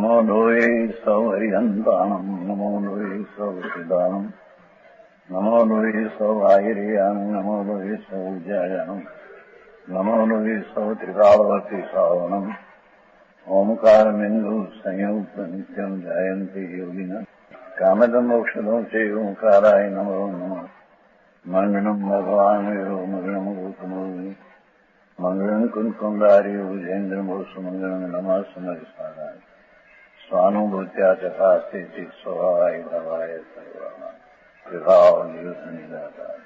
નમો લોહે સૌ હરિહંતાણમ નમો લોહે સૌ સિદ્ધાણમ નમો લોહે સૌ આહિર્યાણમ નમો લોહે સૌ જયાણમ નમો લોહે સૌ ત્રિકાળવતી શ્રાવણમ ઓમકારમિંદુ સંયુક્ત નિત્યમ જયંતી યોગિના કામદમ મોક્ષદો છે ઓંકારાય નમો નમઃ મંગળમ ભગવાન વિરો મંગળમ ગૌતમો મંગળમ કુંકુંડાર્યો જૈન્દ્રમો સુમંગળમ નમઃ સમરિસારાય સ્વાનુભૂત્યા ચકાસ્તે સ્વભાવાય ભવાય સર્વા વિભાવ નિયુક્ત નિરાકાર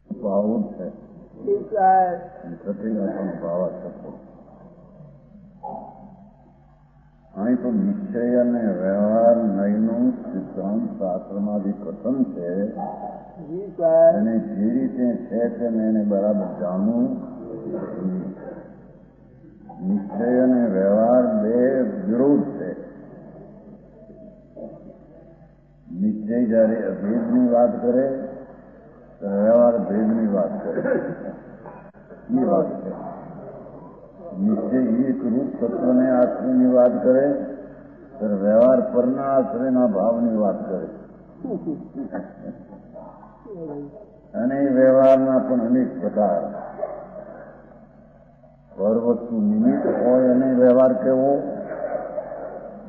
ભાવ છે પ્રતિકાનો ભાવ શબ્દ અહીં તો નિશ્ચય અને વ્યવહાર નયનું સિદ્ધાંત શાસ્ત્રમાંથી કથન છે અને જે રીતે છે તેને એને બરાબર જાણવું. નિશ્ચય અને વ્યવહાર બે વિરોધ છે. નિશ્ચય જયારે અભેદની વાત કરે તો વ્યવહાર ભેદની વાત કરે. એ વાત છે. નિશ્ચય એક રૂપ તત્વને આશ્રયની વાત કરે ત્યારે વ્યવહાર પરના આશ્રયના ભાવની વાત કરે. અને એ વ્યવહારના પણ અનેક પ્રકાર. પર વસ્તુ નિમિત્ત હોય અને વ્યવહાર કેવો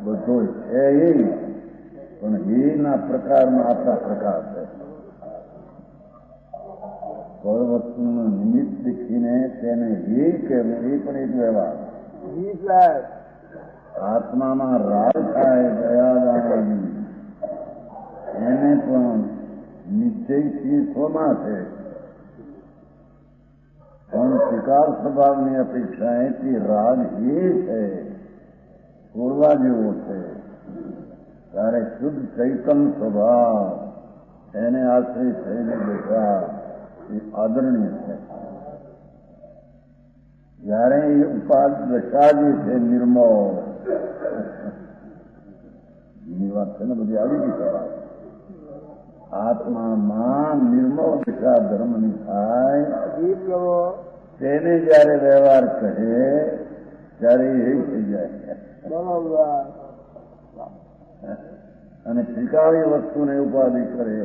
બધો છે એ પણ એના પ્રકારમાં આટલા પ્રકાર છે. પર વસ્તુનું નિમિત્ત દેખીને તેને એ કહેવું એ પણ એક વ્યવહાર. આત્મામાં રાગ થાય દયાદાની એને પણ નિશ્ચયથી સ્વમાં છે પણ શિકાર સ્વભાવની અપેક્ષા એથી રાગ એ છે છોડવા જેવો છે ત્યારે શુદ્ધ ચૈતન સ્વભાવ એને આશ્રય થઈને બેઠા એ આદરણીય છે. જયારે એ ઉપાદ દશા જે છે નિર્મળ એની વાત છે ને બધી આવી ગઈ સવાલ. આત્મામાં નિર્મળ દશા ધર્મની થાય તેને જયારે વ્યવહાર કહે ત્યારે એ થઈ જાય. અને ત્રિકાળી વસ્તુને ઉપાધિ કરે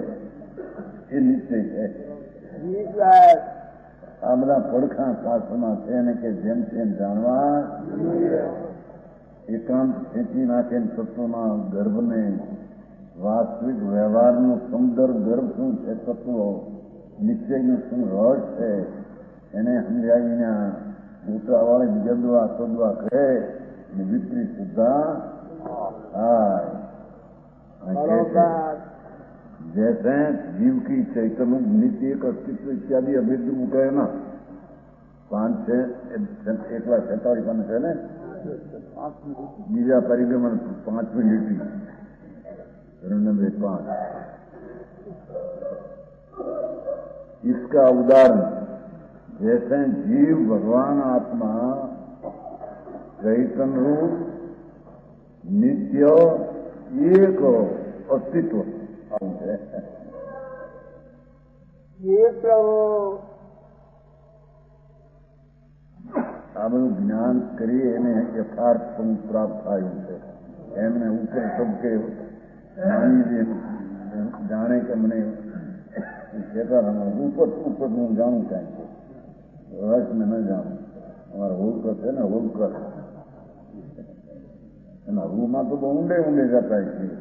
એ નિશ્ચય છે. આ બધા પડખા શાસ્ત્રમાં છે ને કે જેમ તેમ જાણવા એકાંત ખેંચી નાખે તત્વમાં ગર્ભને વાસ્તવિક વ્યવહારનું સુંદર ગર્ભ શું છે તત્વો નિશ્ચયનું શું રહસ છે એને સમજાવીને ગોટાવાળી જદવા સદવા કહે ને વિપરીત સુદ્ધા जैसे जीव की चैतन्य नित्य एक अस्तित्व इत्यादि अभेद मुका है ना 1:46 है ना बीजा परिगमन 5 मिनट नंबर 5 इसका उदाहरण जैसे जीव भगवान आत्मा चैतन्य रूप नित्य एक अस्तित्व આ બધું જ્ઞાન કરી એને યથાર્થ પ્રાપ્ત થયું છે. એમને ઉપર શબ્દે માની જાણે કે મને ઉપર હું જાણું કાંઈ રસ ને ન જાણું. અમારે હોલકર છે ને હોલકર એના રૂમાં તો બહુ ઊંડે ઊંડે જતા છીએ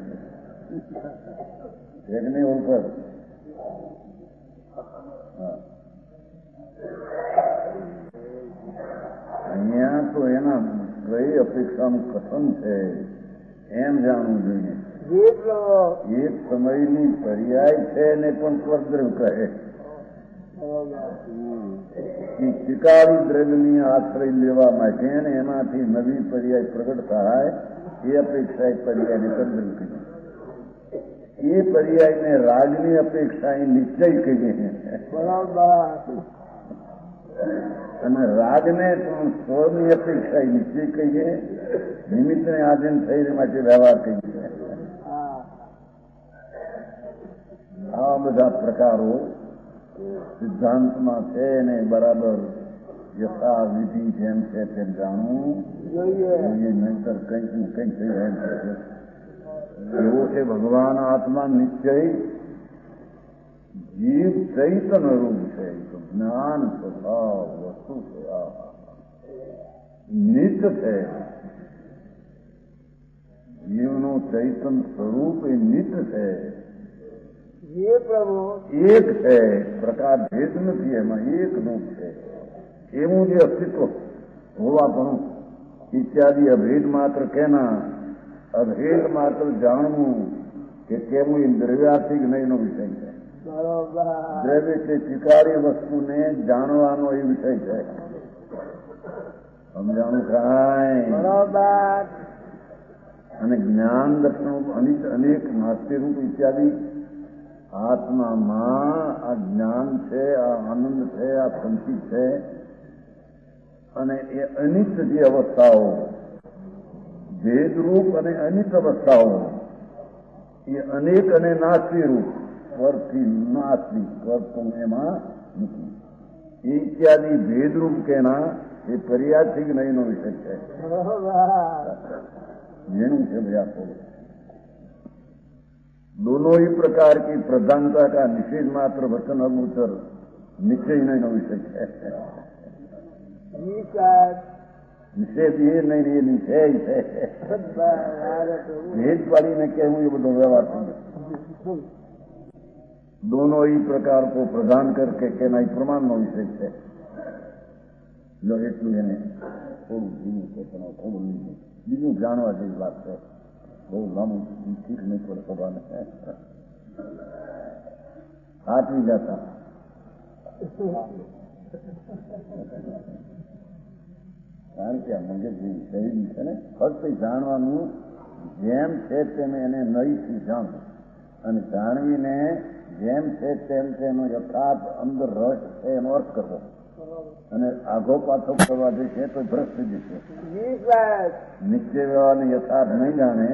એક નહીં હોલકર. અહીંયા તો એના કઈ અપેક્ષાનું કથન છે એમ જાણવું જોઈએ. એક સમયની પર્યાય છે ને પણ સ્વર્દ્રવ કહે. શિકારી દ્રવ્યની આશ્રય લેવા માટે અને એમાંથી નવી પર્યાય પ્રગટ થાય એ અપેક્ષા એક પર્યાયને સ્વર્દ્રવ કહીએ. એ પર્યાયને રાગની અપેક્ષા એ નિશ્ચય કહીએ અને રાગને પણ સ્વરની અપેક્ષા એ નિશ્ચય કહીએ. નિમિત્તને આધીન થઈ માટે વ્યવહાર કહીએ. આવા બધા પ્રકારો સિદ્ધાંતમાં છે ને બરાબર યથા વિધિ જેમ છે તેમ જાણવું જોઈએ, નહીતર કંઈક ને કંઈક થઈ એમ છે. એવો છે ભગવાન આત્મા નિશ્ચય, જીવ ચૈતન રૂપ છે, જ્ઞાન સ્વભાવ વસ્તુ છે, નિત્ય છે. જીવનું ચૈતન સ્વરૂપ એ નિત્ય છે, એક છે, પ્રકાર ભેદ નથી, એમાં એક રૂપ છે. એવું જે અસ્તિત્વ હોવા પણ ઇત્યાદિ અભેદ માત્ર કેના, અભેદ માત્ર જાણવું કે કેવું એ દ્રવ્યાર્થિક નહીંનો વિષય છે. દ્રવ્ય કે સ્વીકાર્ય વસ્તુને જાણવાનો એ વિષય છે. સમજાણું કાંઈ? અને જ્ઞાન દર્શન અનેક નાસ્તિરૂપ ઇત્યાદિ આત્મામાં આ જ્ઞાન છે, આ આનંદ છે, આ સંચિત છે. અને એ અનિત જે અવસ્થાઓ, ભેદરૂપ અને અનિત અવસ્થાઓ, એ અનેક અને નાસ્તિરૂપ, સ્વરથી નાસ્તિ, સ્વર તો એમાં નથી. એ ઇત્યાદિ ભેદરૂપ કેના એ પર્યાચિક નહીંનો વિષય છે. જેનું છે भैया को दोनों ही प्रकार की प्रधानता का निषेध मात्र वचन अगोचर निश्चय नहीं नो विषय है. निषेध ये नहीं, ये निषेध है. भेद वाली ने कहूँ ये બધો વ્યવહાર છે. दोनों ही प्रकार को प्रदान करके कहना ही प्रमाण નો વિષય છે. જો એટલું એને થોડું જીવું છે, થોડું નહીં, બીજું જાણવા જેવી વાત છે. બહુ લાંબુ ઠીક નહીં પડે સભાને, સાચવી જતા. કારણ કે આ મગજની શરીર છે ને, ફક્ત જાણવાનું જેમ છે તેમ એને નહીથી જાણવું, અને જાણવીને જેમ છે તેમ તેનો યથાર્થ અંદર રસ છે એનો અર્થ કરવો. અને આગો પાછો કરવા જશે તો ભ્રષ્ટ જશે. નિશ્ચય વ્યવહારને યથાર્થ નહીં જાણે,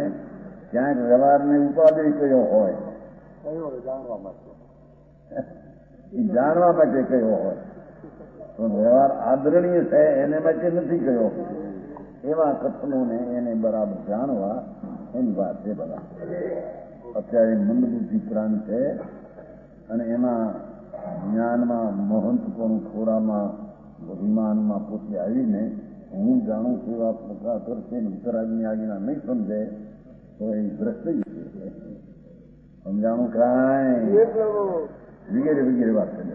ક્યાંક વ્યવહારને ઉપાધિ કયો હોય, જાણવા માટે કયો હોય, તો વ્યવહાર આદરણીય છે એને માટે નથી કયો. એવા કથનોને એને બરાબર જાણવા એની વાત છે. બરાબર અત્યારે મંદબુદ્ધિ પ્રાણ છે, અને એમાં જ્ઞાનમાં મહંતપણું થોડામાં અભિમાનમાં પોતે આવીને હું જાણું છું એવા પ્રકાર કરશે, ઉત્તરાજની આગળના નહીં સમજે તો એ ભ્રષ્ટ છે. સમજાણું કાંઈ વગેરે વગેરે વાત કરે.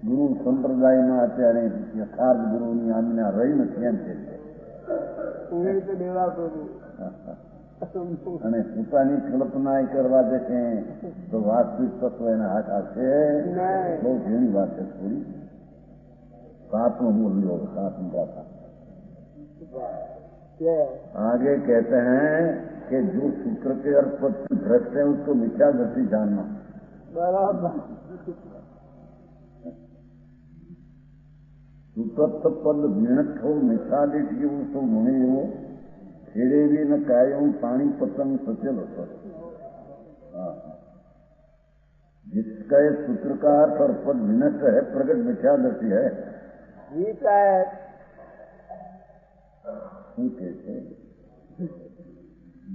ગુરુ સંપ્રદાયમાં અત્યારે યથાર્થ ગુરુની આજ્ઞા રહી નથી એમ છે. અને પોતાની કલ્પના કરવા જશે તો વાસ્તવિક તત્વ એના હાથ આવશે. બહુ ઝીણી વાત છે થોડી. सातवां मूल्य सातवीं गाथा आगे कहते हैं कि जो सूत्र के अर्थ पर भ्रष्ट है उसको मिथ्या दृष्टि जानना. बराबर. સુતત્વ પદ વિણઠો મિથાદિત એવું સૌ મને એવો છેડેવી ન કાયમ પાણી પતંગ સચેલ હતો. जिसका सूत्र का अर्थ और पद विनष्ट है प्रगट मिथ्यादर्शी है. શું કે છે?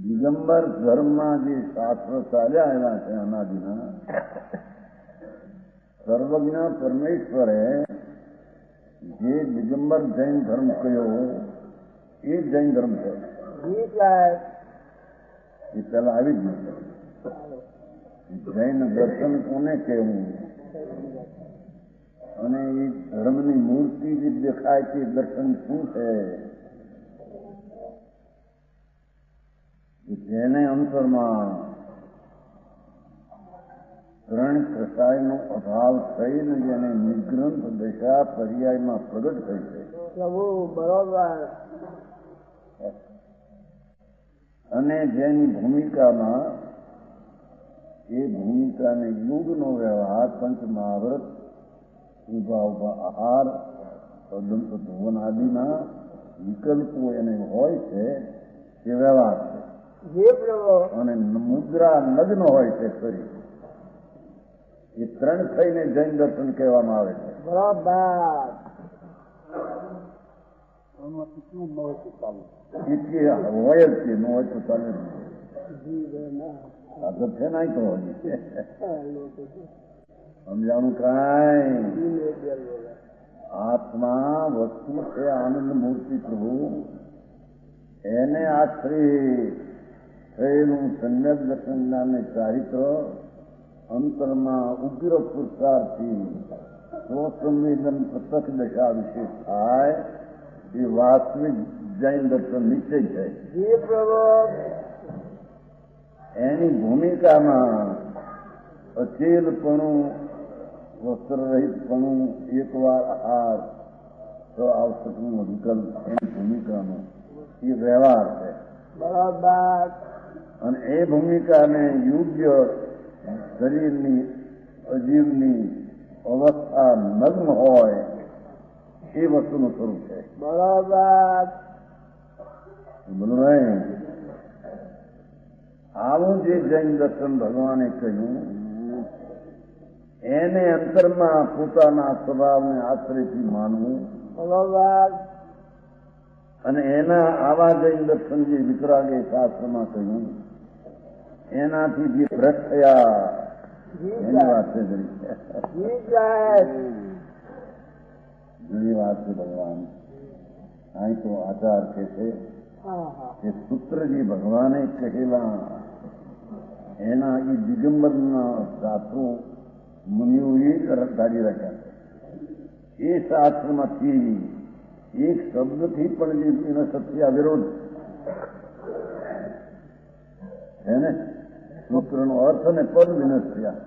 દિગંબર ધર્મમાં જે શાસ્ત્ર ચાલ્યા આવ્યા છે અનાદિના, સર્વજ્ઞ પરમેશ્વરે જે દિગંબર જૈન ધર્મ કયો એ જૈન ધર્મ છે. એ પેલા આવી જ નથી. જૈન દર્શન કોને કહેવું? અને એ ધર્મની મૂર્તિ જે દેખાય છે દર્શન શું છે? જેને અંતરમાં ત્રણ કસાયનો અભાવ થઈને જેને નિગ્રંથ દશા પર્યાયમાં પ્રગટ થઈ છે. બરોબર. અને જેની ભૂમિકામાં એ ભૂમિકાને યુગનો વ્યવહાર પંચમહાવ્રત ઉભા ઉભા આહાર અદંત ધોવન આદિના વિકલ્પો એને હોય છે એ વ્યવહાર છે. અને મુદ્રા નગ્ન હોય છે શરીર. એ ત્રણ થઈને જૈન દર્શન કહેવામાં આવે છે. બરાબર. હોય જ છે, ન હોય તો ચાલે આ તો છે ને તો સમજાણું કાંઈ આત્મા વસ્તુ છે આનંદ મૂર્તિ પ્રભુ એને આશ્રય થયેલું સમ્યક દર્શન નામે ચારિત્ર અંતરમાં ઉગ્ર પુરુષાર્થથી સ્વસંવેદન પ્રત્યક્ષ દશા વિશે થાય એ વાસ્તવિક જૈન દર્શન નિશ્ચય છે. એની ભૂમિકામાં અચેલપણું, વસ્ત્રરહિતપણું, એકવાર આહાર તો આવશ્યકનું વિકલ્પ એની ભૂમિકાનો એ વ્યવહાર છે. બરાબર. અને એ ભૂમિકાને યોગ્ય શરીરની અજીવની અવસ્થા નગ્ન હોય એ વસ્તુનું સ્વરૂપ છે. બરાબર. બોલું નહીં. આવું જે જૈન દર્શન ભગવાને કહ્યું એને અંતરમાં પોતાના સ્વભાવને આશ્રયથી માનવું. બરાબર. અને એના આવા જૈન દર્શન જે વિતરાગે શાસ્ત્રમાં કહ્યું એનાથી જે ભ્રષ્ટ થયા એની વાત છે. જુદી વાત છે ભગવાન. અહીં તો આચાર કે છે કે સૂત્ર જે ભગવાને કહેલા એના એ દિગંબરના શાસ્ત્રો મુનિઓએ ધારી રાખ્યા છે. એ શાસ્ત્રમાંથી એક શબ્દથી પણ જે એનો સત્ય વિરોધ છે ને સૂત્રનો અર્થ અને પદ વિનશ્યા.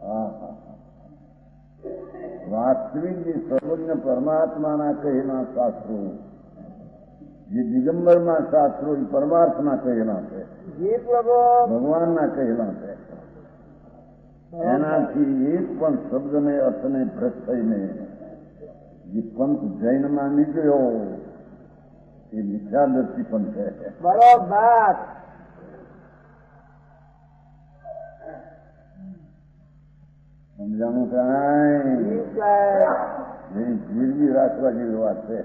હા, વાસ્તવિક જે સર્વજ્ઞ પરમાત્માના કહેલા શાસ્ત્રો, જે દિગંબરમાં શાસ્ત્રો એ પરમાર્થના કહેલા છે, ભગવાનના કહેલા છે. એનાથી એક પણ શબ્દને અર્થને ભ્રષ્ટ થઈને જે પંથ જૈનમાં નીકળ્યો એ મિથ્યાદર્શી પંથ છે. બરોબર. સમજાણું કાંઈ ગીરવી રાખવા જેવી વાત છે.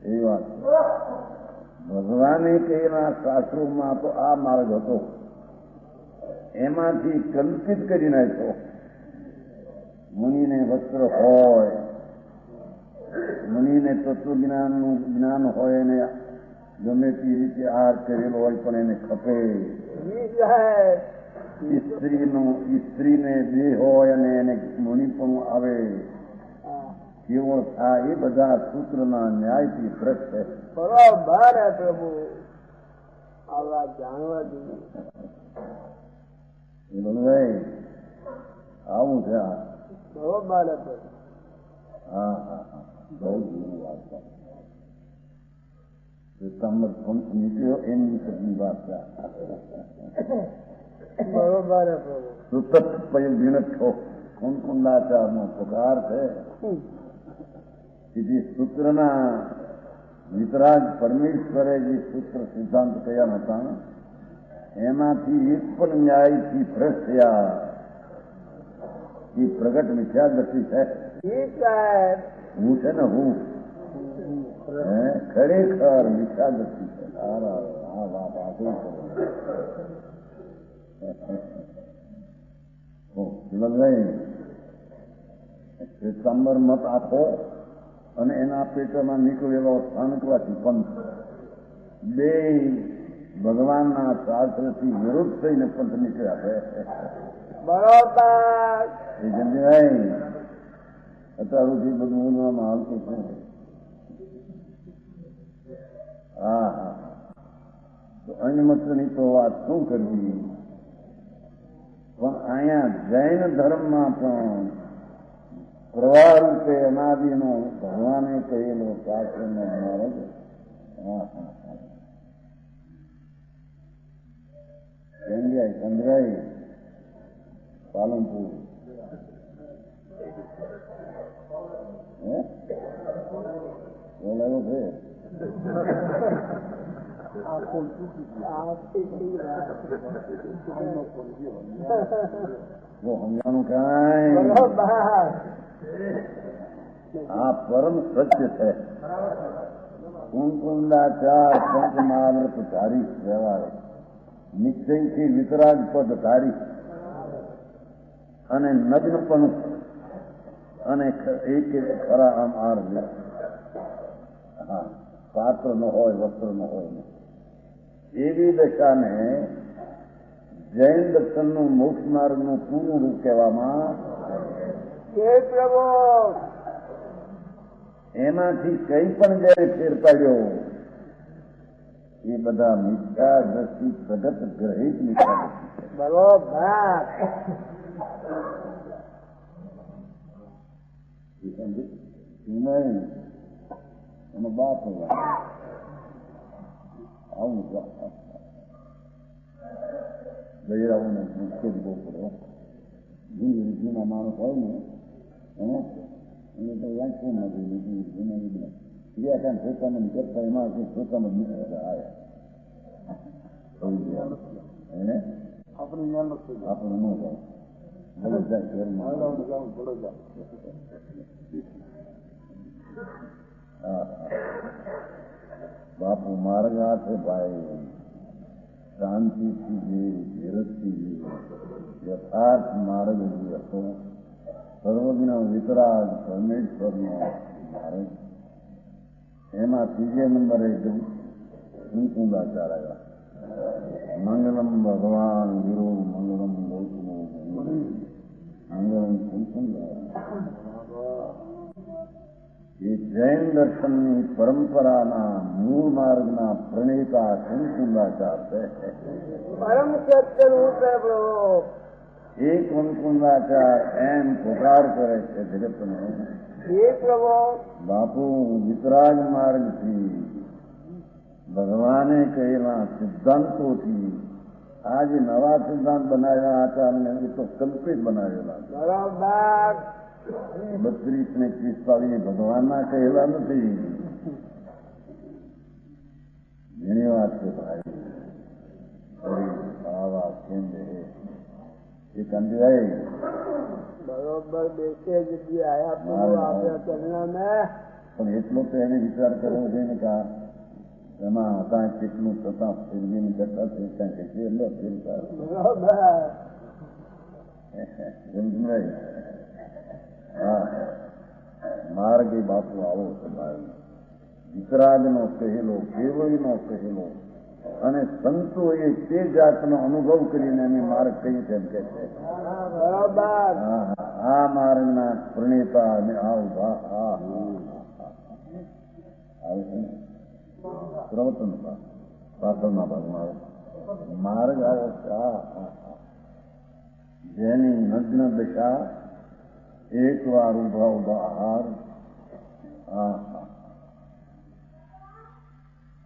એ વાત ભગવાને કહેલા શાસ્ત્રોમાં તો આ માર્ગ હતો, એમાંથી કલ્પિત કરી નાખ્યો. મુનિને વસ્ત્ર હોય, મુનિને તત્વજ્ઞાનનું જ્ઞાન હોય ને ગમે તે રીતે આહાર કરેલો હોય પણ એને ખપે. સ્ત્રીને દેહ હોય અને એને મુનિપણું આવે કેવો થાય એ બધા સૂત્રના ન્યાયથી ભ્રષ્ટ છે. બરોબર પ્રભુ. આવા જાણવા જોઈએ. આવું છે. બરોબર. હા, બહુ જૂની વાત છે. સંમત પંથ નીકળ્યો એમની સગની વાત છે. બરોબર પ્રભુ. સુતત પૈ ભીણઠો કુંકુંડાચારનો પ્રકાર છે. જે સૂત્રના વિતરાગ પરમેશ્વરે જે સૂત્ર સિદ્ધાંત કયા હતા એમાંથી એક પણ ન્યાયથી ભ્રષ્ટ થયા એ પ્રગટ મિથ્યાદર્શી છે. હું છે ને હું ખરેખર મિથ્યાદર્શી છે. આ વાત આગળ શ્વેતાંબર મત આપો અને એના પેટમાં નીકળેલો સ્થાનકવાસી પંથ બે ભગવાનના શાસ્ત્રથી વિરોધ થઈને પંથ નીકળ્યા છે. બરોબર. એ જલ્દી અત્યારથી બધું બોલવામાં આવતું છે. હા, તો અન્યમતની તો વાત શું કરવી. પણ અહીંયા જૈન ધર્મમાં પણ પ્રવાહ રૂપે અનાદિનો ભગવાને કહેલો શાસ્ત્રનો માર્ગ. સંગ્રહી પાલનપુર બોલાયો છે. वो સમજાણું કાંઈ આ પરમ સત્ય છે. કુંકુંદાચાર પંચમહાવ્રત ધારી વ્યવહાર નિશ્ચયથી વિતરાગ પદ ધારી અને નગ્નપણું અને એક ખરા આમ આર હા પાત્ર ન હોય વસ્ત્ર ન હોય એવી દશાને જૈન દર્શનનું મોક્ષ માર્ગનું પૂરું રૂપ કહેવામાં એમાંથી કઈ પણ જયારે ફેર પાડ્યો એ બધા મિથ્યા દ્રષ્ટિ પ્રગટ ગ્રહિત મિથ્યા દ્રષ્ટિ બરોબર નહીં એનો બાપ આવું ગયરાઓને મુખ્ય બહુ પડે જૂના માણસ હોય ને એને તો વાંચવું નથી બીજું જૂના બીજું ગયા કામ પોતાને કરતા એમાં પોતાનો આવ્યા આપણે ન બાપુ માર્ગ આ છે ભાઈ શાંતિથી જે ધીરજથી યથાર્થ માર્ગ જે હતો સર્વજ્ઞ વિતરાગ પરમેશ્વરનો માર્ગ એમાં ત્રીજે નંબરે કુંકુંદાચાર આવ્યા. મંગલમ ભગવાન ગુરુ મંગલમ ગૌતમ મંગલમ કુંકુંદાચાર. એ જૈન દર્શનની પરંપરાના મૂળ માર્ગના પ્રણેતા કુંકુંદાચાર છે. પરમ સત્યનું છે પ્રભુ. એ કુંકુંદાચાર એમ પુકાર કરે છે જગતને બાપુ વિતરાગ માર્ગથી ભગવાને કહેલા સિદ્ધાંતોથી આ જે નવા સિદ્ધાંત બનાવ્યા આચાર્યને એ તો કલ્પિત બનાવેલા બરાબર 32 ને 45 ભગવાનના કહેલા નથી. ઘણી વાત છે ભાઈ આવા કેન્દ્ર એ કંટાઈ બરોબર બેસે જગ્યાએ આપ્યા ચરણાને પણ એટલો તો એને વિચાર કરવો જોઈએ ને કે એમાં કાંઈ કેટલું થતા ફેરવીને કરતા છે કાંઈ કે એટલે ફેરતા બરોબર સમજાય. હા માર્ગ એ બાપુ આવો છે ભાઈ વિતરાગનો કહેલો કેવળીનો કહેલો અને સંતોએ તે જાતનો અનુભવ કરીને અમે માર્ગ કઈ તેમ કે છે. આ માર્ગના પ્રણેતા અને આ ઉભા આવે છે પ્રવચન પાછળના ભાગમાં આવે માર્ગ આવો છે. જેની નગ્ન દશા એક વાર ઉભા ઉભા આહાર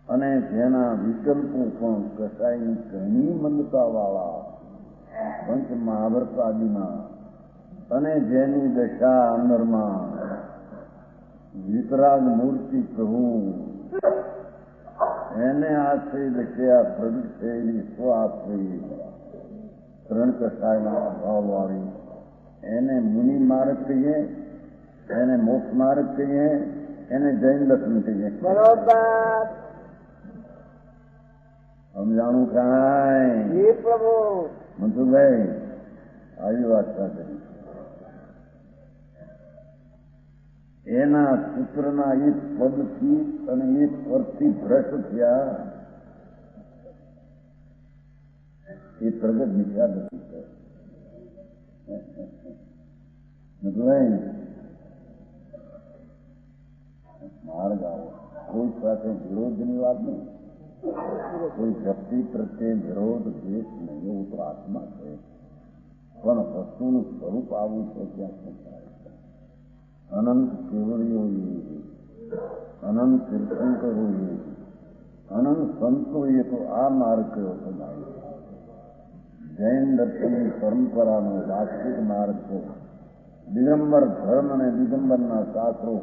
અને જેના વિકલ્પો પણ કસાયની ઘણી મંદતા વાળા પંચ મહાવ્રત આદિના અને જેની દશા અંદરમાં વિતરાગ મૂર્તિ પ્રભુ એને આશ્રય દશા પ્રગટ થયેલી સ્વ આશ્રય ત્રણ કસાયના અભાવ વાળી એને મુનિ માર્ગ કહીએ, એને મોક્ષ માર્ગ કહીએ, એને જૈન દર્શન કહીએ. બરોબર સમજાણું કાંઈ પ્રભુ મનસુખભાઈ આવી વાત સાથે એના સૂત્રના એક પદથી અને એક પદથી ભ્રષ્ટ થયા એ પ્રગટ મિથ્યા નથી છે. માર્ગ આવો કોઈ સાથે વિરોધની વાત નહીં, કોઈ શક્તિ પ્રત્યે વિરોધ દ્વેષ નહીં, એવું તો આત્મા છે. પણ વસ્તુનું સ્વરૂપ આવું છે ત્યાં શું થાય છે. અનંત કેવળીઓ અનંત તીર્થંકરો અનંત સંતોએ તો આ માર્ગ કયો છે. જૈન દર્શનની પરંપરાનો વાસ્તવિક માર્ગ છે. દિગંબર ધર્મ અને દિગંબરના શાસ્ત્રો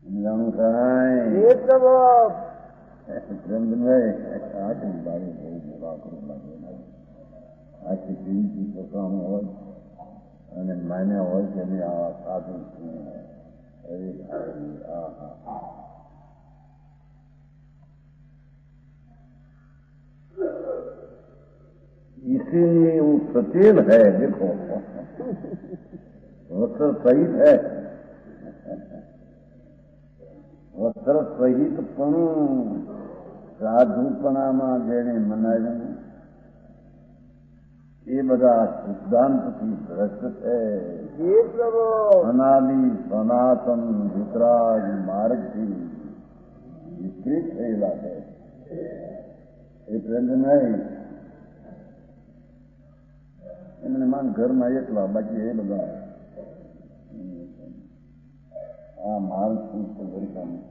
સમજાણું થાય હે પ્રભુ પ્રેમભાઈ આટલી બારી બહુ મોડા કરું લાગે આખી પીવી પોતાનું હોય અને માન્યા હોય કે નહીં આવા સાધુ इसीलिए वो सचेत है देखो वस्त्र सहित है વસ્ત્ર સહિત પણ સાધુપણામાં જેને મનાવ્યું એ બધા સિદ્ધાંતથી ભ્રષ્ટ છે. હે પ્રભુ અનાદિ સનાતન વિતરાગ માર્ગથી વિપરીત થયેલા છે. એ પ્રેમ નહીં એમને માન ઘરમાં એકલા બાકી એ બધા આ માલ શું છે ગરીબાનું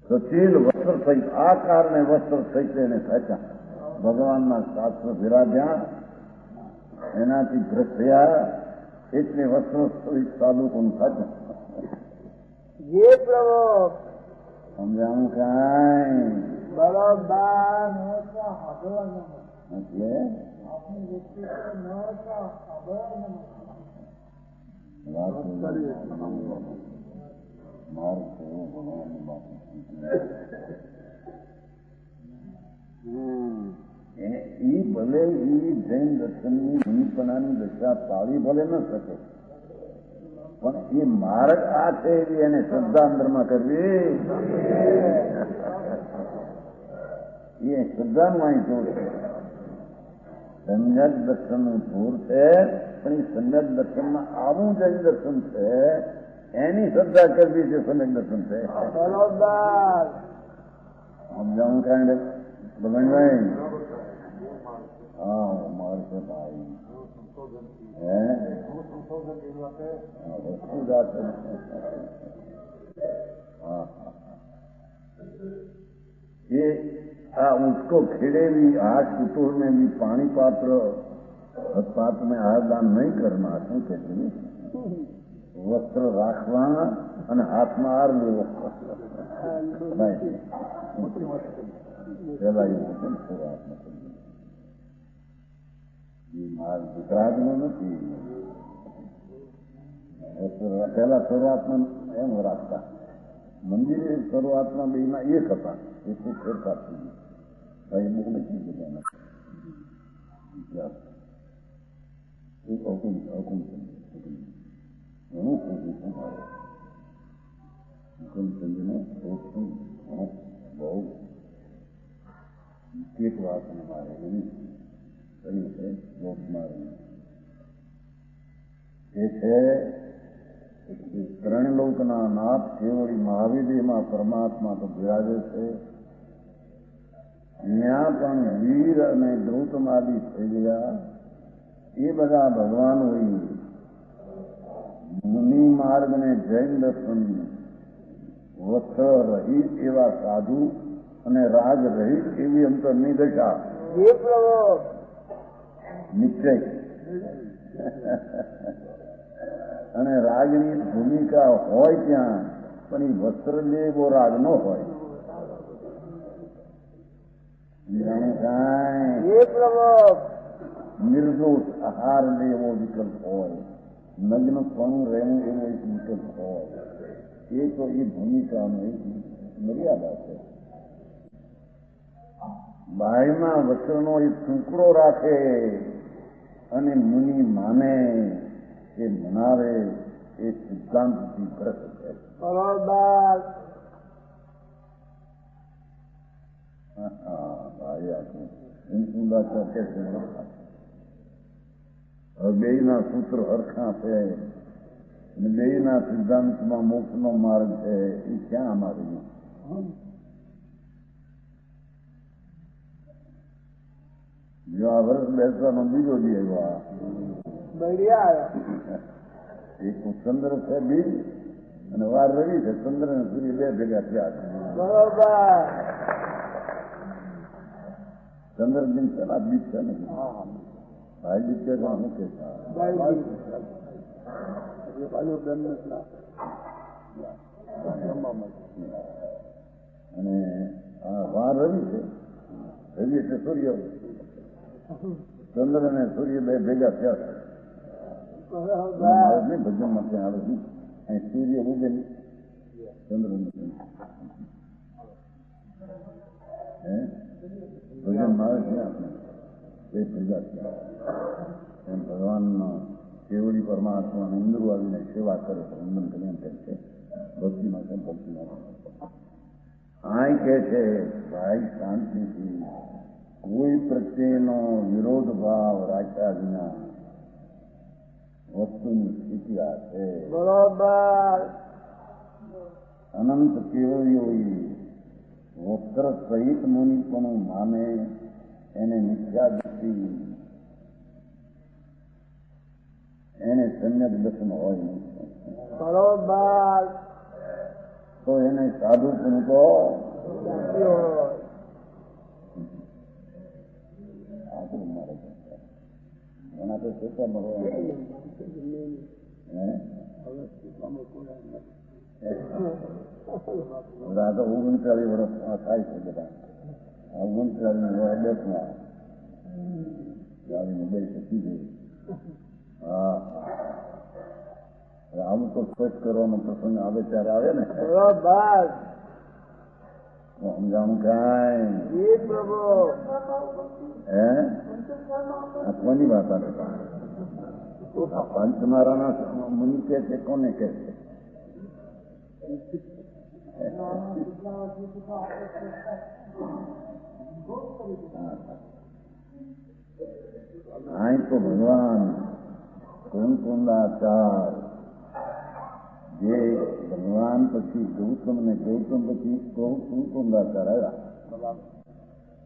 સચીલ વસ્ત્ર સહિત આ કારણે વસ્ત્ર સહિત એને સાચા ભગવાનના શાસ્ત્ર વિરાજ્યા એનાથી ભ્રષ્ટ થયા એટલે વસ્ત્ર સહિત સાધુકોનું સાચા. હે પ્રભુ સમજાણું કાંઈ બરોબર એટલે ઈ ભલે ઈ જૈન દર્શનની મુનિપણાની દશા પાળી ભલે ન શકે પણ એ માર્ગ આ છે એવી એને શ્રદ્ધા અંદરમાં કરવી એ શ્રદ્ધાનું અહીં જોર છે. સમ્યક દર્શનનું જોર છે પણ એ સમ્યક દર્શનમાં આવું જૈન દર્શન છે એની શ્રદ્ધા કરવી છે. સમ્યક દર્શન છે બરોબર સમજાવું કાંઈ ભગવાનભાઈ હા મારે છે ભાઈ ये उसको खेड़े भी हाथ कुटोर में भी पानी पात्र में हारदान नहीं करना શું કે છે વસ્ત્ર રાખવા અને હાથમાં હાર લેવો પેલા એવું છે માર ગુજરાતમાં નથી પેલા શરૂઆતમાં એમ રાખતા મંદિરે શરૂઆતમાં બેના એક હતા એટલે ફેરફાર થઈ ગયો ભાઈ બહુ નથી બધાના હુકુમ ઘણું ખોટું છે મારે હુકમચંદને ખોટું બહુ એક વાતને મારે એવી કહ્યું છે લોકમારે એ છે ત્રણલોકના નાથ કેવળી મહાવીરમાં પરમાત્મા તો બિરાજે છે. ત્યાં પણ વીર અને ગૌતમાદી થઈ ગયા એ બધા ભગવાન હોય મુનિ માર્ગ ને જૈન દર્શન વસ્ત્ર રહિત એવા સાધુ અને રાગ રહિત એવી અંતરની દશા હે પ્રભુ નિશ્ચય અને રાગની ભૂમિકા હોય ત્યાં પણ એ વસ્ત્ર જેવો રાગ ન હોય. હે પ્રભુ નિર્દોષ આહાર લેવો વિકલ્પ હોય નગ્નપણું રહેવું એવો એક વિકલ્પ હોય એ તો એ ભૂમિકાનો એક મર્યાદા છે. બાયમાં વસ્ત્રનો એક ટુકડો રાખે અને મુનિ માને એ મનાવે એ સિદ્ધાંતથી ભ્રષ્ટ છે. બરોબર ભાઈ આપણું ઊંડા કે છે હવે બેયના સૂત્ર હરખા છે અને બેયના સિદ્ધાંતમાં મોક્ષનો માર્ગ છે એ ક્યાં અમારું જો આ વર્ષ બેસવાનો બીજો દી આવ્યો બઢિયા એક ચંદ્ર છે બીજ અને વાર રવિ છે. ચંદ્ર અને સૂર્ય બે ભેગા થયા છે. બરોબર ચંદ્ર દિન પેલા બીજ છે ને ભાઈ દીકરા શું કહેતા અને વાર રવિ છે. રવિ એટલે સૂર્ય. ચંદ્ર અને સૂર્ય બે ભેગા થયા છે. ભજનમાં ત્યાં આવે છે. અહીં સૂર્ય ઉગે ચંદ્ર ભજનમાં આવે છે. આપણે બે ભેગા થયા એમ ભગવાનનો કેવડી પરમાત્માને ઇન્દ્ર આવીને સેવા કરે છે. વંદન કલ્યાણ કરે છે. ભક્તિમાં છે. ભક્તિમાં આ કે છે ભાઈ શાંતિથી કોઈ પ્રત્યેનો વિરોધ ભાવ રાખ્યા વિના વસ્તુની સ્થિતિ આ છે. બરોબર. અનંત કેવળીઓ વસ્ત્ર સહિત મુનિપણું માને એને મિથ્યા દૃષ્ટિ એને સમ્યક દર્શન હોય નહીં. બરોબર. તો એને સાધુ પણ કહો. એના તો શેતામાં હોય બધા તો 39 વર્ષ થાય છે. બધા 39 વર્ષમાં આવીને બે શકી ગઈ. હા, આમ તો સ્પષ્ટ કરવાનો પ્રસંગ આવે ત્યારે આવે ને. બરોબર. સમજાણું કાંઈ પ્રભુ આ કોની વાત આવે? પંચમારાના મુનિ કે છે. કોને કે છે? અહીં તો ભગવાન કુંકુંદાચાર જે ભગવાન પછી ગૌતમ ને ગૌતમ પછી કુંકુંદાચાર આવ્યા.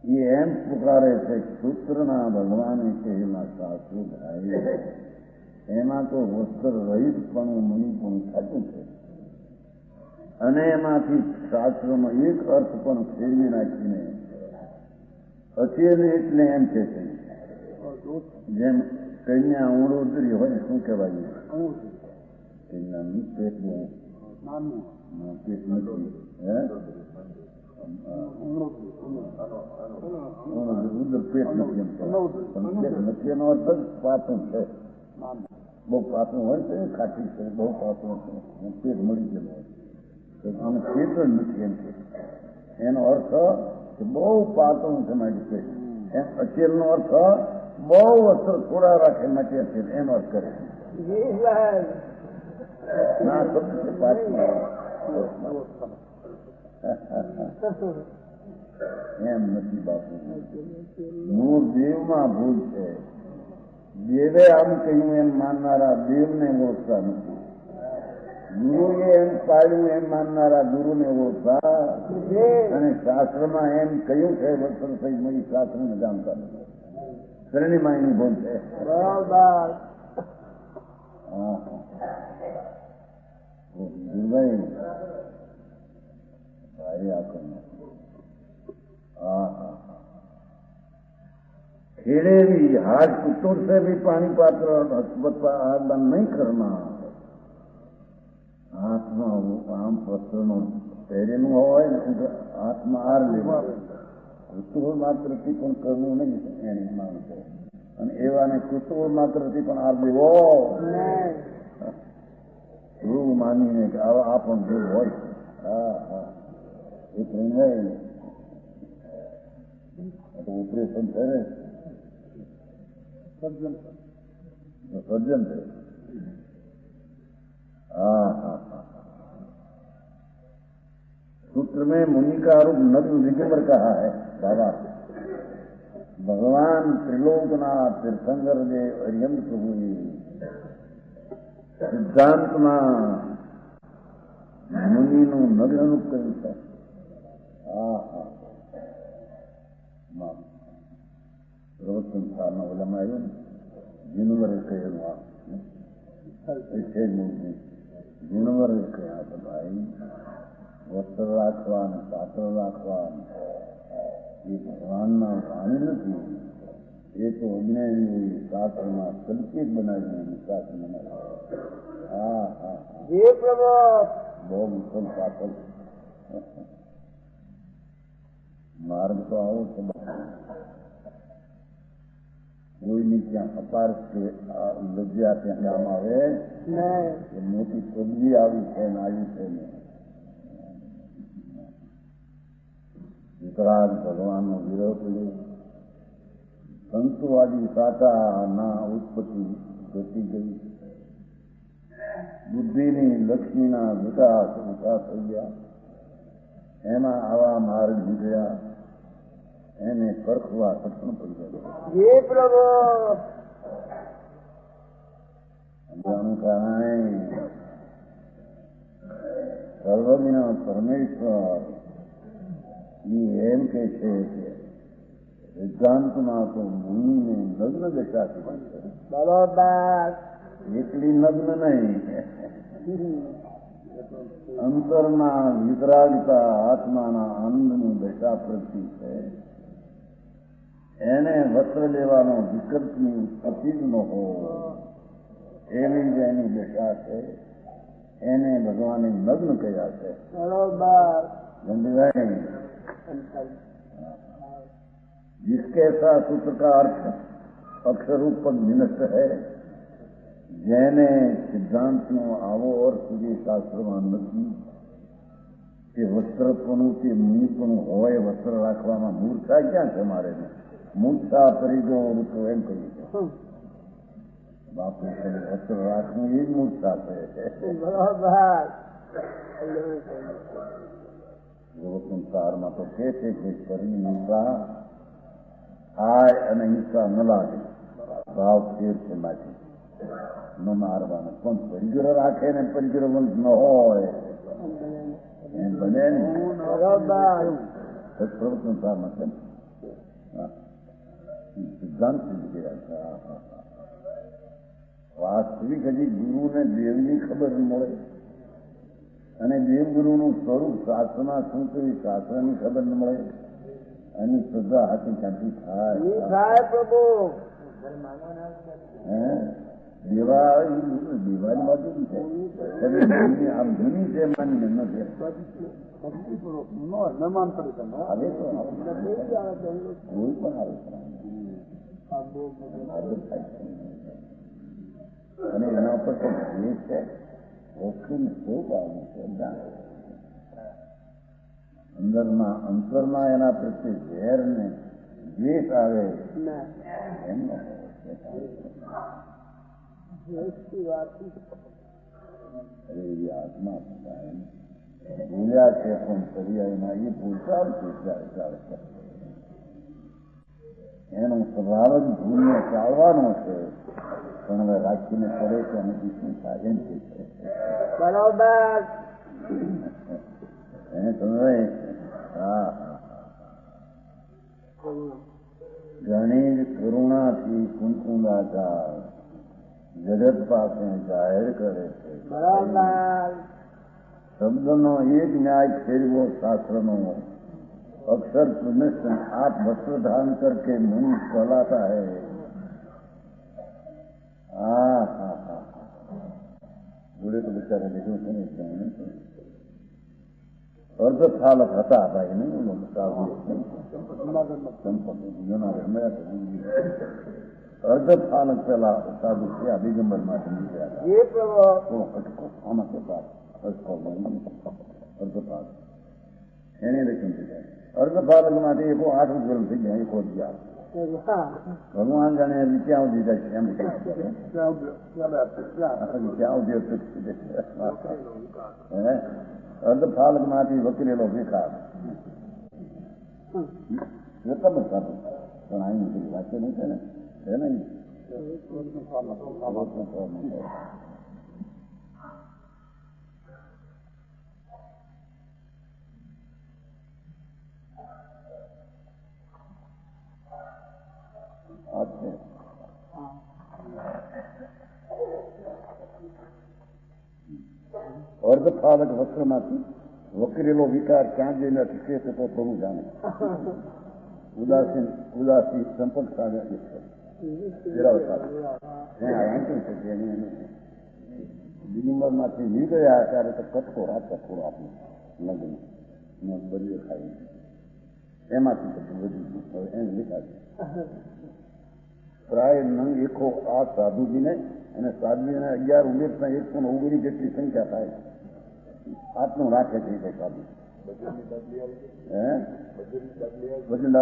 એ એમ પુકારે છે સૂત્રના ભગવાને કહેલા સાસુ ભાઈ એમાં તો વસ્ત્ર રહિત પણ મુનિ પણ સાચું છે. અને એમાંથી શાસ્ત્રનો એક અર્થ પણ ફેરવી નાખીને અચેને એટલે એમ કે છે જેમ કન્યા ઉણોદરી હોય શું કહેવાય? કન્યાનું પેટ પેટ નથી. ઉદર પેટ નથી એમ પણ પેટ નથી એનો અર્થ જ પાતું છે. બહુ પાતું હોય છે, ખાટી છે, બહુ પાતું છે, પેટ મળી ગયેલું હોય આને પેટ જ નથી એમ છે. એનો અર્થ કે બહુ પાતું છે મારી પેટ. એમ અચેલનો અર્થ બહુ વસ્ત્ર થોડા રાખે માટે અચેલ એમ અર્થ કરે. ના શબ્દ છે પાછમાં એમ નથી બાપુ. મૂળ દેવમાં ભૂલ છે. દેવે આમ કહ્યું એમ માનનારા દેવને ઓળખતા નથી. ગુરુએ એમ પાડ્યું એમ માનનારા ગુરુને ઓળખતા અને શાસ્ત્રમાં એમ કહ્યું છે વર્તન સહિત મળી શાસ્ત્રને જાણતા નથી. શ્રેણીમાં એની ભૂલ છે. ગુરુભાઈ ભાઈ આપણને खेड़े भी हाथ कुत्तों से भी पानी पात्र बंद नहीं करना. हाथમાં આમ વસ્ત્રનો પહેરેલું હોય ને હાથમાં હાર લેવા કુતુહળ માત્રથી પણ કરવું નહીં એની માંગ છે. અને એવાને કુતુહળ માત્રથી પણ હાર દેવો એવું માનીને કે આવા આ પણ ભૂલ હોય. હા હા એ પ્રેમ ઓપરેશન કરે સર્જન છે. हाँ हाँ हाँ सूत्र में मुनि का रूप नग्न दिगंबर कहा है बाबा. भगवान त्रिलोकनाथ तीर्थंकर देव हरिहंस प्रभु સિદ્ધાંતમાં મુનિનું નગ્ન રૂપ કર્યું છે. હા હા પ્રવચન સ્થાનમાં ઓલામાં આવ્યું ને જીનવરે કહેલું આ છે મૂર્તિ જીનવરે કહ્યા તો ભાઈ વસ્ત્ર રાખવા ને પાત્ર રાખવા એ ભગવાનના વાણી નથી. એ તો અજ્ઞાની શાસ્ત્રમાં કલ્પિત બનાવી શાસ્ત્ર બનાવી. હા હા જી પ્રભુ. બહુ મુશ્કેલ પાછળ માર્ગ તો આવો છે. કોઈની ત્યાં અપાર લજ્જા ત્યાં કામ આવે એ મોટી સબ્જી આવી છે ને આવી છે ને. વિતરાગ ભગવાનનો વિરોધ સંતવાદી સાટાના ઉત્પત્તિ ઘટી ગઈ. બુદ્ધિની લક્ષ્મીના વિકાસ ઊંચા થઈ ગયા. એમાં આવા માર્ગ નીકળ્યા એને પરખવા કઠણ પડી જાય. જાણું કારણે સર્વજ્ઞ પરમેશ્વર એમ કે છે કે સિદ્ધાંતમાં તો મુનિને લગ્ન દશાથી બરોબર. એકલી લગ્ન નહીં, અંતરના વિતરાગતા આત્માના આનંદની દશા પ્રતિ છે. એને વસ્ત્ર લેવાનો વિકલ્પની ઉત્પત્તિ જ ન હોય એવી જ એની દશા છે. એને ભગવાને લગ્ન કહ્યા છે. બરોબર. समझ जिसके साथ सूत्र का अर्थ अक्षर रूप निष्ठ है, જેને સિદ્ધાંતનો આવો અર્થ જે શાસ્ત્રમાં નથી કે વસ્ત્રત્વનું કે મુનિપણું હોય વસ્ત્ર રાખવામાં મૂર્છા ક્યાં છે? મારે મૂર્છા પરિજો તો એમ કહ્યું છે બાપુ વસ્ત્ર રાખવું એ જ મૂર્છા છે. સંસારમાં તો કે છે કે શરીર હિંસા થાય અને હિંસા ન લાગે, ભાવ ફેર છે માટી ન મારવાનો. પણ પરિગ્રહ રાખે ને પરિગ્રહવંત ન હોય એમ બને ને સંસારમાં છે. સિદ્ધાંત ગયા વાસ્તવિક હજી ગુરુને દેવની ખબર મળે અને દેવગુરુનું સ્વરૂપ શાસ્ત્રમાં શું થયું શાસ્ત્રની ખબર ન મળે. એની શ્રદ્ધા હાથી ક્યાંથી થાય? પ્રભુ દિવાળી બાજુ છે આમ જૂની છે માની નથી આવે તો કોઈ પણ આવે અને એના ઉપર તો જે છે વસ્તુનું સ્વરૂપ આવ્યું છે અંતરમાં એના પ્રત્યે ઝેર ને દ્વેષ આવે એમ ન એવી આત્મા ભૂલ્યા છે પણ પર્યાયમાં એ ભૂલતા છે. એનો સ્વભાવ જ ભૂલને ચાલવાનો છે પણ હવે રાખીને કરે છે અને શું થાય એમ કે છે. બરોબર. એને સમજાય. હા ઘણી જ કરુણાથી કુંકુંદાકાર જગત પાસે જાહેર કરે છે. શબ્દનો એક ન્યાય ફેરવો શાસ્त्रનો अक्षर पुनः आप वस्त्र धारण करके मुनि कहलाता है. बूढ़े तो बेचारे देखो समझते અર્ધફાલક હતા ભાઈ નહીં અર્ધફાલક પેલા સાધુ છે અભિગંબર માટે નીકળ્યા અર્ધફાલક એને લખી દીધા. અર્ધફાલક માંથી એકો 8 ઉજ્જવલ થઈ ગયા. એકો ગયા ભગવાન જાણે ક્યાં દીધા છે એમ ક્યાં અર્ધફાલક માંથી વકરેલો વિકાર રકમ સાધુ પણ અહીં બધી વાંચે નહીં છે ને છે નહીં. અર્ધફાલક વસ્ત્રમાંથી વકરેલો વિકાર ક્યાં જઈને અટકે છે તો પ્રભુ જાણે. ઉદાસી સંપર્ક સાધે વાંચ્યું છે કે ડિસેમ્બરમાંથી નીકળ્યા ત્યારે તો કટકો આપણું લગ્ન બદલે ખાઈ એમાંથી પછી બધું એને લીધા પ્રાય નંગ એકો આ સાધુજીને અને સાધુજીને 11 ઉમેરતા 119 જેટલી સંખ્યા થાય આટલું રાખે છે કઈ સાધુ વજન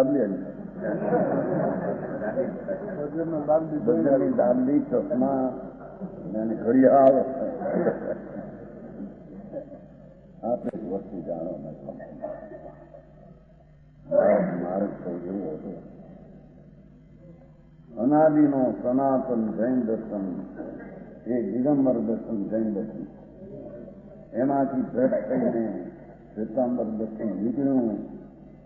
દાબલી ચશ્મા અને ઘડિયાળ આપણે વસ્તુ જાણો માર્ગ તો એવો હતો અનાદિનો સનાતન જૈન દર્શન એ દિગંબર દર્શન જૈન દર્શન એમાંથી ભ્રષ્ટ થઈને શ્વેતાંબર દર્શન નીકળ્યું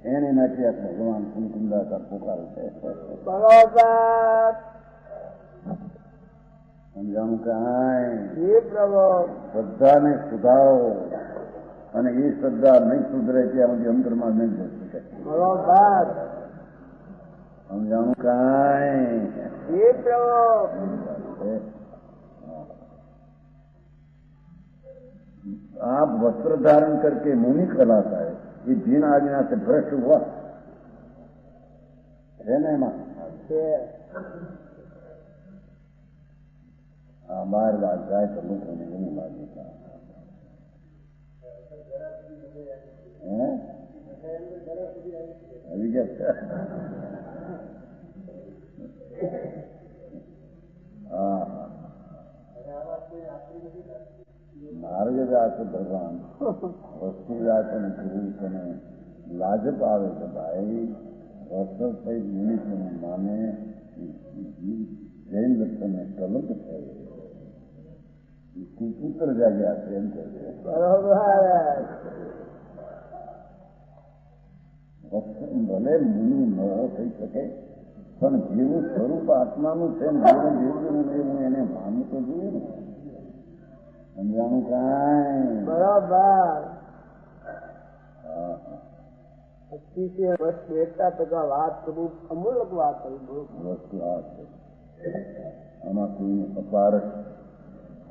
એને નાખ્યા ભગવાન કુંકુંદાકાર પોકારે છે સમજાણું કાંઈ શ્રદ્ધાને સુધારો અને એ શ્રદ્ધા નહીં સુધરે ત્યાં સુધી અંતરમાં નહીં જઈ શકે સમજાણું કાંઈ आप वस्त्र धारण करके मुनि कहलाता है ये जिन आज्ञा से भ्रष्ट हुआ है ना एमा बार बार जाए तो लोग होने नहीं लागेगा अभी क्या માર્ગ જાત ભગવાન વસ્તુ જાત અને પુરુષ અને લાજપ આવે છે ભાઈ વસ્ત્ર સહિત નિમિત્ત માને જૈન દર્શનને કલંક થયો કુપુત્ર જાગ્યા છે એમ કહે છે ભલે મુનિ ન થઈ શકે પણ જેવું સ્વરૂપ આત્માનું છે ને જેવું એવું એને માનવું તો જોઈએ ને સમજાણું કાંઈ બરાબર અતિશય એટલા ટકા વાત કરવું અમૂલક વાત કરવી વસ્તુ આ છે આમાં કોઈની અપારક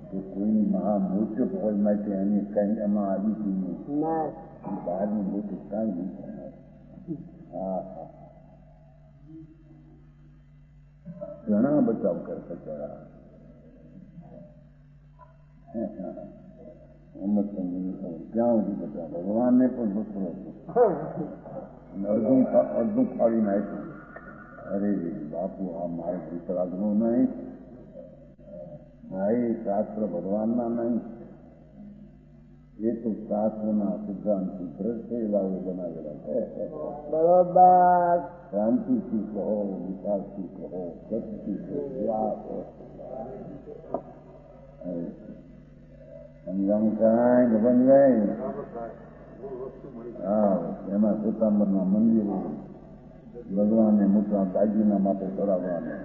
કે કોઈની મહામૂર્તિ હોય માટે એની કઈ એમાં આવી ગયું બહારની મૂર્તિ કાંઈ નહીં હા ઘણા બચાવ કરતા ગયા ક્યાં સુધી બધા ભગવાનને પણ બસરો અડધું ફાડી નાખ્યું અરે બાપુ આ મારે વિતરાગનો નહીં ભાઈ શાસ્ત્ર ભગવાનના નહીં એ તો શાસ્ત્રના સિદ્ધાંતથી ભ્રષ્ટ થયેલા બનાવેલા છે બરોબર શાંતિથી કહો વિકાસથી કહો સત્યથી કહો વ્યાસ સમજાણું કાંઈ ભગવાન હા એમાં શ્વેતાંબરના મંદિરો ભગવાનને મોટા દાગીના માટે કરાવવાના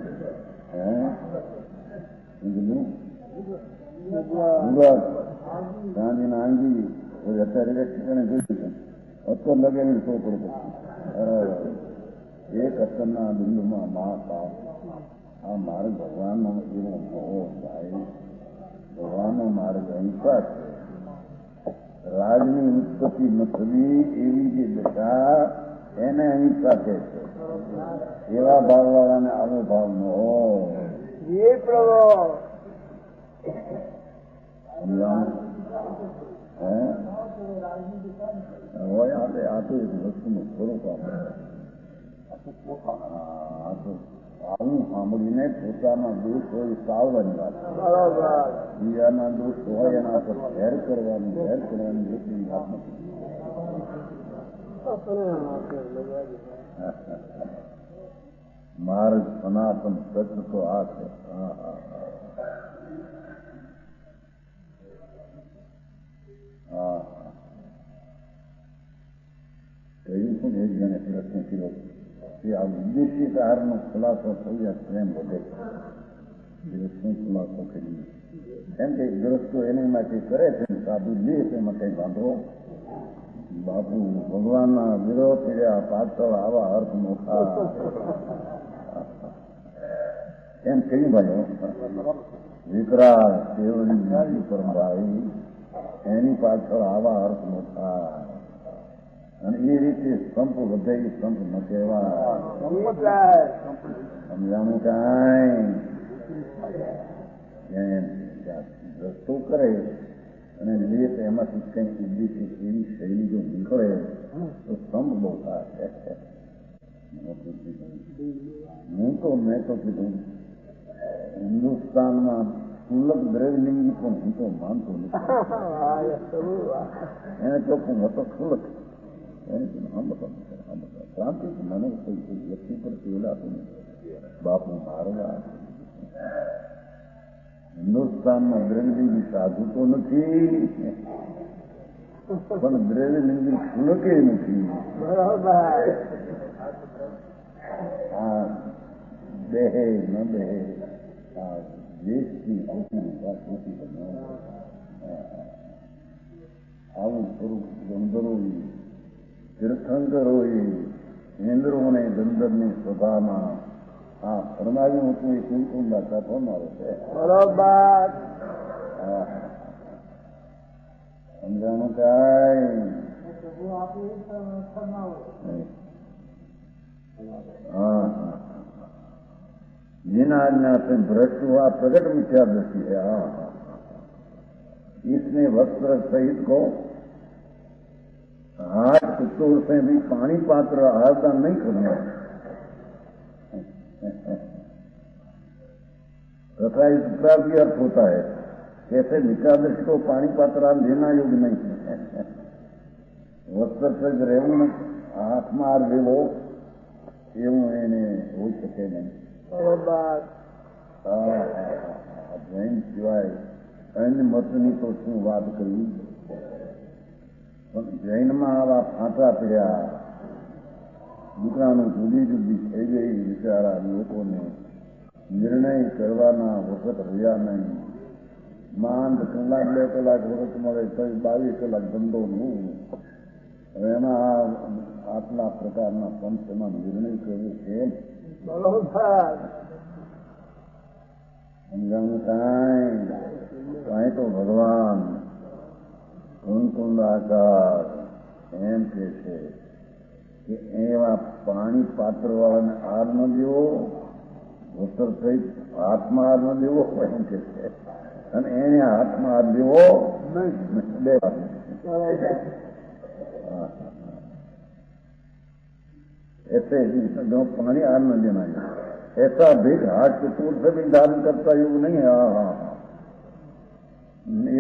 ગાંધીના આંગી અત્યારે ઇલેક્ટ્રિકને જોયું અત્તર લગેલી શો પડે એક અત્તરના બિંદુમાં મહાપાપ આ માર્ગ ભગવાનનો એવો કહો ભાઈ ભગવાનનો માર્ગ અહિંસા છે રાજની ઉત્પત્તિ ન થવી એવી જે દશા એને અહિંસા કહે છે એવા ભાવવાળાને આવો ભાવ ન હોય હોય આપણે આ તો એક વસ્તુનું સ્વરૂપ આપણે આવું સાંભળીને પોતાના દોષ હોય સાવવાની વાત બીજાના દોષ હોય એના પર ઘેર કરવાની જેટલી વાત નથી માર્ગ સનાતન સત્ય તો આ છે કહ્યું પણ એક જણે પ્રશ્ન કર્યો કે આ ઉદ્દેશ્ય કારનો ખુલાસો થયા પ્રેમ વધે શું ખુલાસો કરીએ એમ કે ગ્રસ્તો એની માટે કરે છે સાધુ લે તેમાં કઈ વાંધો બાપુ ભગવાનના વિરોધ કર્યા પાછળ આવા અર્થ મોટા એમ કહ્યું ભાઈઓ વિકરાળ દેવની પરમભાઈ એની પાછળ આવા અર્થ મોટા અને એ રીતે સંપ વધે સંપ ન કહેવાય સમજાણું કાંઈ રસ્તો કરે અને લેત એમાંથી કંઈક ઉદ્દેશ્ય એવી શૈલી જો નીકળે તો સંપ બહુ થાય. મેં તો કીધું હિન્દુસ્તાનમાં સુલભ દ્રવ્યલિંગી પણ હું તો માનતો નથી. એને ચોખ્ખું હતો સુલભ ક્રાંતિ મને કોઈ વ્યક્તિ પર કેવડાતું નથી. બાપુ મારવા હિન્દુસ્તાનમાં દ્રવ્યલિંગી સાધુ તો નથી પણ દ્રવ્યલિંગી સુલકે નથી. આ બેહે ન બેહે આ દેશની ખુશી આવું સ્વરૂપ ગંધર્વો તીર્થંકરોએ ઇન્દ્રોને ગંધર્વની સભામાં હા ફરમાવ્યું હતું. એ કુલકુંડા સાથે મારો છે બરોબર સમજાણું કાંઈ हाँ जिन आज्ञा से भ्रष्ट हुआ प्रकट मिथ्या दृष्टि है. हाँ इसने वस्त्र सहित को हाथ कुत्तों से भी पानी पात्र आहारदान नहीं करना. तथा इस प्रकार भी अर्थ होता है कैसे मिथ्या दृष्टि को पानी पात्र लेना योग्य नहीं है. वस्त्र सहित રહેવું હાથમાં લેવો એવું એને હોઈ શકે નહીં. જૈન સિવાય અન્ય મતની તો શું વાત કરી પણ જૈનમાં આવા ફાંટા પડ્યા દુકાનો જુદી જુદી થઈ ગઈ. બિચારા લોકોને નિર્ણય કરવાના વખત રહ્યા નહીં. માંડ કલાક 2 કલાક વખત મળે તો 22 કલાક ધંધો નું એમાં આટલા પ્રકારના પંચમાં નિર્ણય કર્યો છે. સમજાણું કાંઈ તો ભગવાન કુંકુંડાકાર એમ કે છે કે એવા પાણી પાત્ર વાળાને હાર ન દેવો, વસ્ત્ર સહિત હાથમાં હાર ન દેવો એમ કે છે. અને એને હાથમાં હાર દેવો બે વાત ऐसे जो पानी आर न देना है ऐसा भेद हाथ के तूर से भी धारण करता योग नहीं है.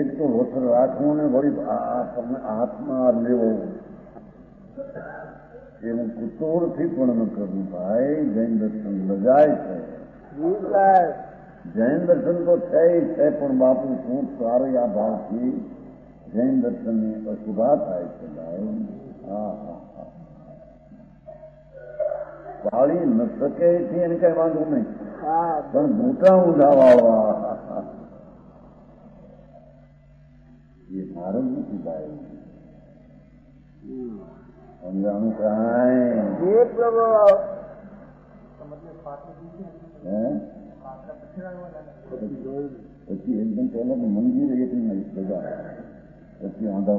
एक तो वस्त्र રાખવું ને વળી હાથમાં આર લેવો એવું કુતૂરથી પણ ન કરવું. ભાઈ જૈન દર્શન લજાય છે. જૈન દર્શન તો છે પણ બાપુ શું સારું આ ભાવથી જૈન દર્શનની અશુભા થાય છે. ભાઈ પાળી ન શકે એથી એને કઈ વાંધો નહીં પણ મોટા ઊંધા વાળવા એ ભારત નથી ભાઈ. સમજાણું કાંઈ પછી એકદમ પહેલા તો મંદિર એક નહીં બધા પછી આંધા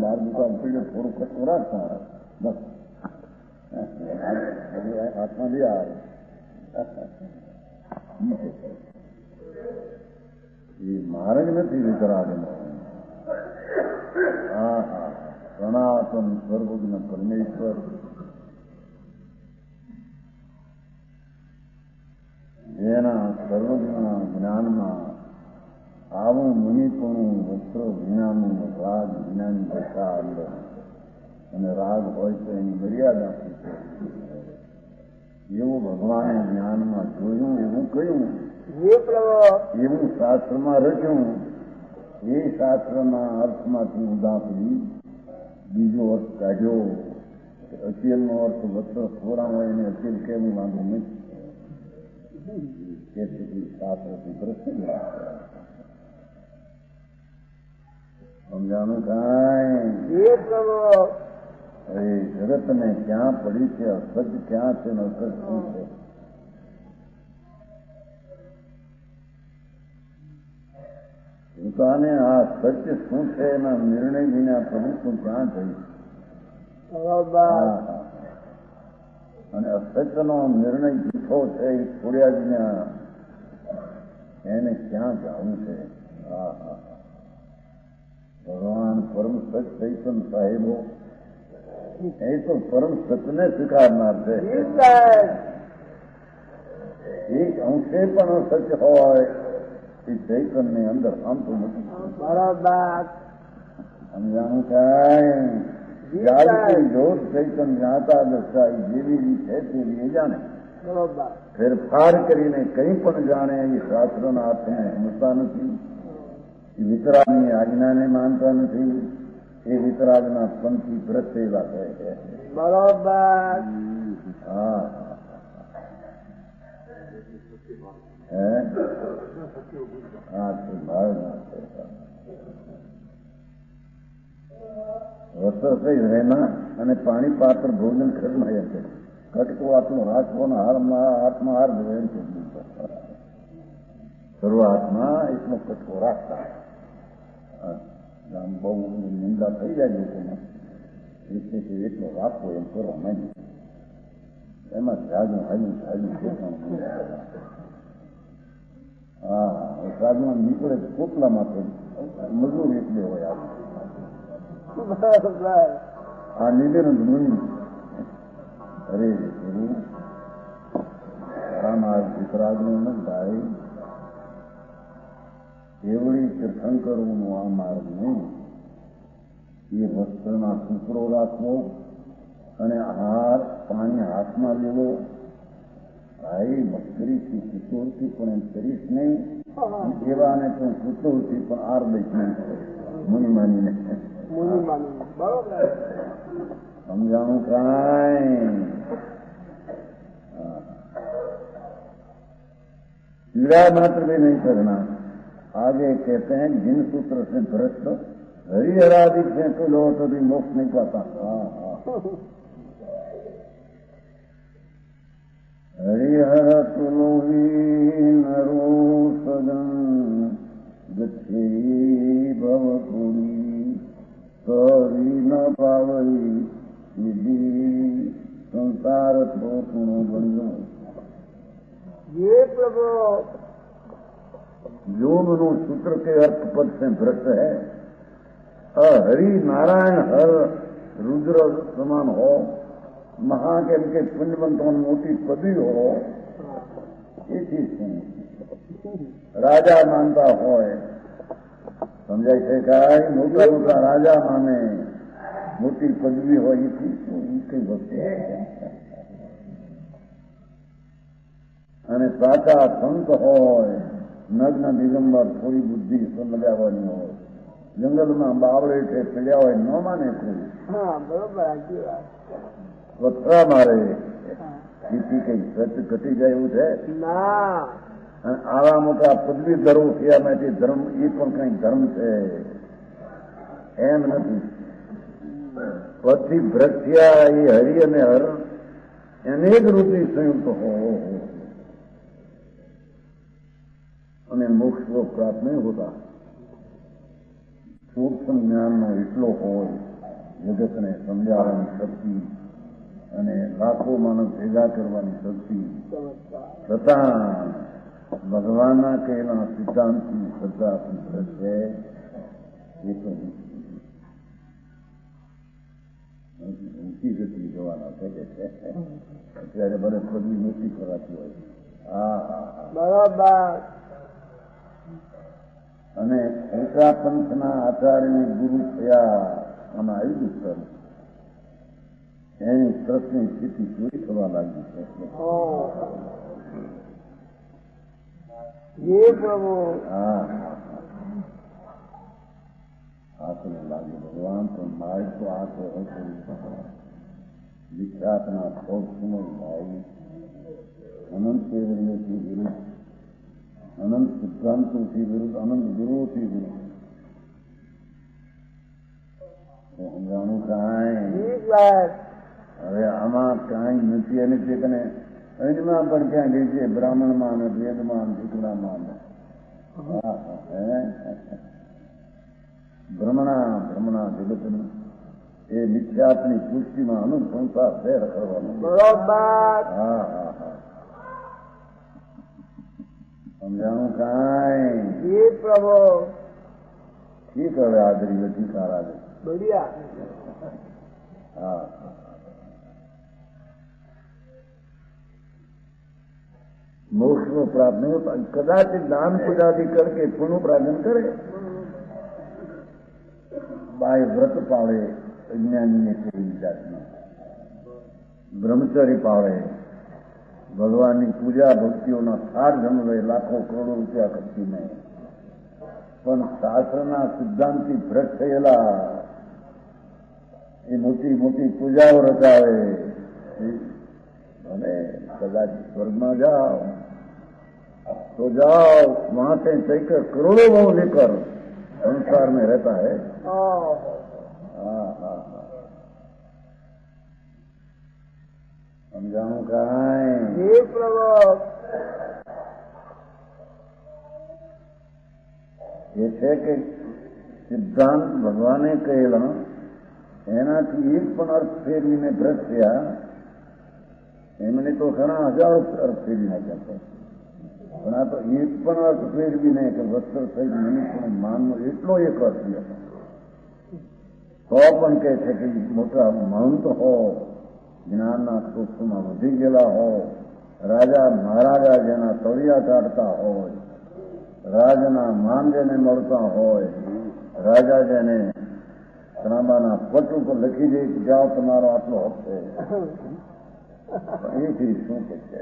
બાર દુકાન પડ્યો થોડું કશું રાખતા બસ હાથમાં લઈ આવે. એ માર્ગ નથી વિતરાગનો. હા હા સનાતન સર્વજ્ઞ પરમેશ્વર જેના સર્વજ્ઞના જ્ઞાનમાં આવું મુનિપણું વસ્ત્ર વિનાનું રાગ વિનાની દશા અંદર અને રાગ હોય તો એની મર્યાદા એવું ભગવાને જ્ઞાનમાં જોયું એવું કહ્યું એવું શાસ્ત્રમાં રચ્યું. એ શાસ્ત્રના અર્થમાંથી ઉદાપડી બીજો અર્થ કાઢ્યો. અચેલનો અર્થ વસ્ત્ર થોડા હોય એને અચેલ કેવું વાંધો નથી કે શાસ્ત્રથી પ્રસિદ્ધ સમજાણું કાંઈ એ પ્રભુ અરે જગતને ક્યાં પડી છે, અસત્ય ક્યાં છે ને અસત્ય શું છે? પોતાને આ સત્ય શું છે એના નિર્ણય વિના પ્રભુ ક્યાં થઈ? અને અસત્યનો નિર્ણય જૂઠો છે એ છોડ્યા વિના એને ક્યાં જવું છે? ભગવાન પરમ સત ચૈતન સાહેબો એ તો પરમ સતને સ્વીકારનાર છે. એક અંશે પણ સત્ય હોય એ ચૈતન ની અંદર આમતું નથી. બરાબર સમજાણું કાંઈ? જાગૃતિ જોત ચૈતન જ્ઞાતા દશા એ જેવી રીત છે તેવી એ જાણે. બરોબર ફેરફાર કરીને કંઈ પણ જાણે એ શાસ્ત્રના અર્થને સમજતા નથી. એ વિતરાગની આજ્ઞાને માનતા નથી. એ વિતરાગના પંથી ભ્રષ્ટ એવા કહે છે. બરોબર હા હે હા તે ભાવના છે. વસ્ત્ર થઈ રહેના અને પાણી પાત્ર ભોજન ખરમાય છે. કટકો આત્મો રાખવો ને હાથમાં હાર ભોજન છે. શરૂઆતમાં એટલો કટકો રાખતા આમ બહુ નિંદા થઈ જાય લોકોમાં એટલે એટલો રાખવો એમ કરો નહીં. એમાં જાજુ હા સાધુમાં નીકળે કોટલામાં મજૂર એટલે હોય આ નિલેનંદ મુનિ. અરે ગુરુ આમાં વિતરાગનું ન ભાઈ એવડી તીર્થંકરોનું આ માર્ગ નહીં. એ વસ્ત્રના સૂત્રો રાખવો અને હાર પાણી હાથમાં લેવો. ભાઈ મસ્કરીથી કુતૂરથી પણ એમ કરીશ નહીં. એવાને તો કુતૂરથી પણ આર દઈશ નહીં મુનિ માનીને. સમજાણું કાંઈ? पीड़ा मात्र भी नहीं करना. आगे कहते हैं जिन सूत्र से भ्रष्ट हरिहरादि से तो लो तो भी मोक्ष नहीं पाता. हरिहर तुलो ही नरो सदन गच्छे भवपुरी कवि न पावई विधि संसार तो गुणो बनो. ये प्रभु योगनो सूत्र के अर्थ पद से भ्रष्ट है. हरि नारायण हर रुद्र समान हो, महाकेम के पुण्यवंतों मोटी पदवी हो, ये चीज राजा मानता हो. समझाय છે કાંઈ? મોટા મોટા રાજા માને, મોટી પદવી હોય એ કઈ વસ્તુ અને સાચા સંત હોય નગ્ન દિગંબર થોડી બુદ્ધિ સમજાવવાની હોય, જંગલમાં બાવળે છે ચડ્યા હોય ન માને કોઈ. વથરા મારે એથી કઈ સચ ઘટી જાય એવું છે? અને આવા મોટા પદવીધરો થયા માટે ધર્મ એ પણ કઈ ધર્મ છે એમ નથી. પછી ભ્રષ્ટ્યા એ હરિ અને હર અનેક રૂપે સંયુક્ત હો અને મોક્ષ પ્રાપ્ત નહીં હોતા. સૂક્ષ્મ જ્ઞાનનો એટલો હોય જગતને સમજાવવાની શક્તિ અને લાખો માણસ ભેગા કરવાની શક્તિ છતાં ભગવાનના કહેલા સિદ્ધાંતની શ્રદ્ધા છે એ તો ઊંચી ગતિ જવાના છે કે છે. અત્યારે બધે પદવી નોટી કરાતી હોય. બરાબર. અને એકા પંથના આચાર્યને ગુરુ થયા આમાં આવી દુષ્કર્મ એની ટ્રસ્ટની સ્થિતિ પૂરી થવા લાગી છે. હાથને લાગે ભગવાન તો મારે તો હાથ વિખ્યાતના સૌ સુમર ભાઈ અનંત કેવડીઓથી વિરુદ્ધ, અનંત સિદ્ધાંતોથી વિરુદ્ધ, અનંત ગુરુઓથી વિરુદ્ધ સમજાણું કાંઈ જી સાહેબ. હવે આમાં કાંઈ નથી અને તે કને અન્યમાં પણ ક્યાં ગઈ છે બ્રાહ્મણમાં અને વેદમાં દીકરામાં ભ્રમણા જગતની એ મિથ્યાત્મની પુષ્ટિમાં અનુસંસાર ફેર કરવાનો. બરોબર. હા હા હા સમજાણું કાંઈ જી પ્રભુ. ઠીક. હવે આદરી નથી સારા દે. બઢિયા. હા મોક્ષ પ્રાપ્ત નહીં. કદાચ દાન પૂજાથી કરકે પુણ્ય પ્રાર્થન કરે બાય વ્રત પાળે અજ્ઞાનીને કેવી જાતના બ્રહ્મચરી પાળે ભગવાનની પૂજા ભક્તિઓના થાળ જમવે લાખો કરોડો રૂપિયા ખર્ચી નહીં પણ શાસ્ત્રના સિદ્ધાંતથી ભ્રષ્ટ થયેલા એ મોટી મોટી પૂજાઓ રચાવે અને કદાચ સ્વર્ગમાં જાઓ तो जाओ वहां से सैकड़ों करोड़ों भाव लेकर संसार में रहता है. हाँ हाँ हाँ समझाऊं कहाँ ये છે કે સિદ્ધાંત ભગવાને કહેલા એનાથી એક પણ અર્થ ફેરવીને ભ્રષ્ટ થયા એમને તો ઘણા હજારો અર્થ ફેરવી નાખ્યા પણ આ તો એક પણ અર્થ ફેરવી નહીં કે વસ્ત્ર સહિત મનુષ્યનું માનનો એટલો એક અર્થ તો પણ કહે છે કે મોટા મહંત હો જ્ઞાનના ક્ષેત્રમાં વધી ગયેલા હો રાજા મહારાજા જેના તળિયા કાઢતા હોય રાજાના માન જેને મળતા હોય રાજા જેને ત્રાંબાના પટ ઉપર લખી દે કે જાઓ તમારો આટલો હક છે એથી શું કે છે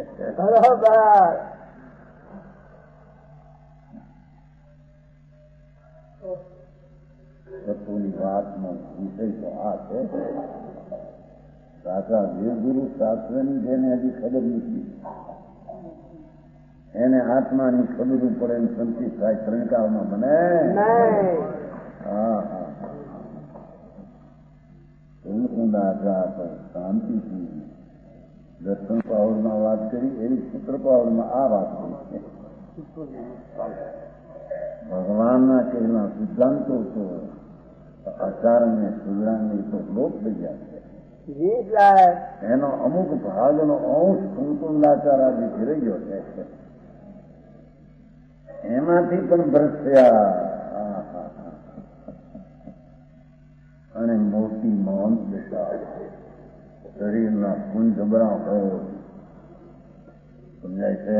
તત્વની વાતનો વિષય તો આ છે સાચા દેવગુરુ શાસ્ત્રની જેને હજી ખબર નથી એને આત્માની ખબર પડે એમ સંચિત થાય ત્રણકાળમાં બને. હા હા શાંતિથી દર્શન પાવરમાં વાત કરી એવી સૂત્ર પાવરમાં આ વાત કરી ભગવાનના કહેલા સિદ્ધાંતો તો આચારને સુધારણની તો લોપ થઈ ગયા છે એનો અમુક ભાગનો અંશ કુંકુંદાચાર આદિથી રહ્યો છે એમાંથી પણ ભ્રષ્ટ થયા અને મોટી મૌન દશા શરીરના કુંજબરા હોય સમજાય છે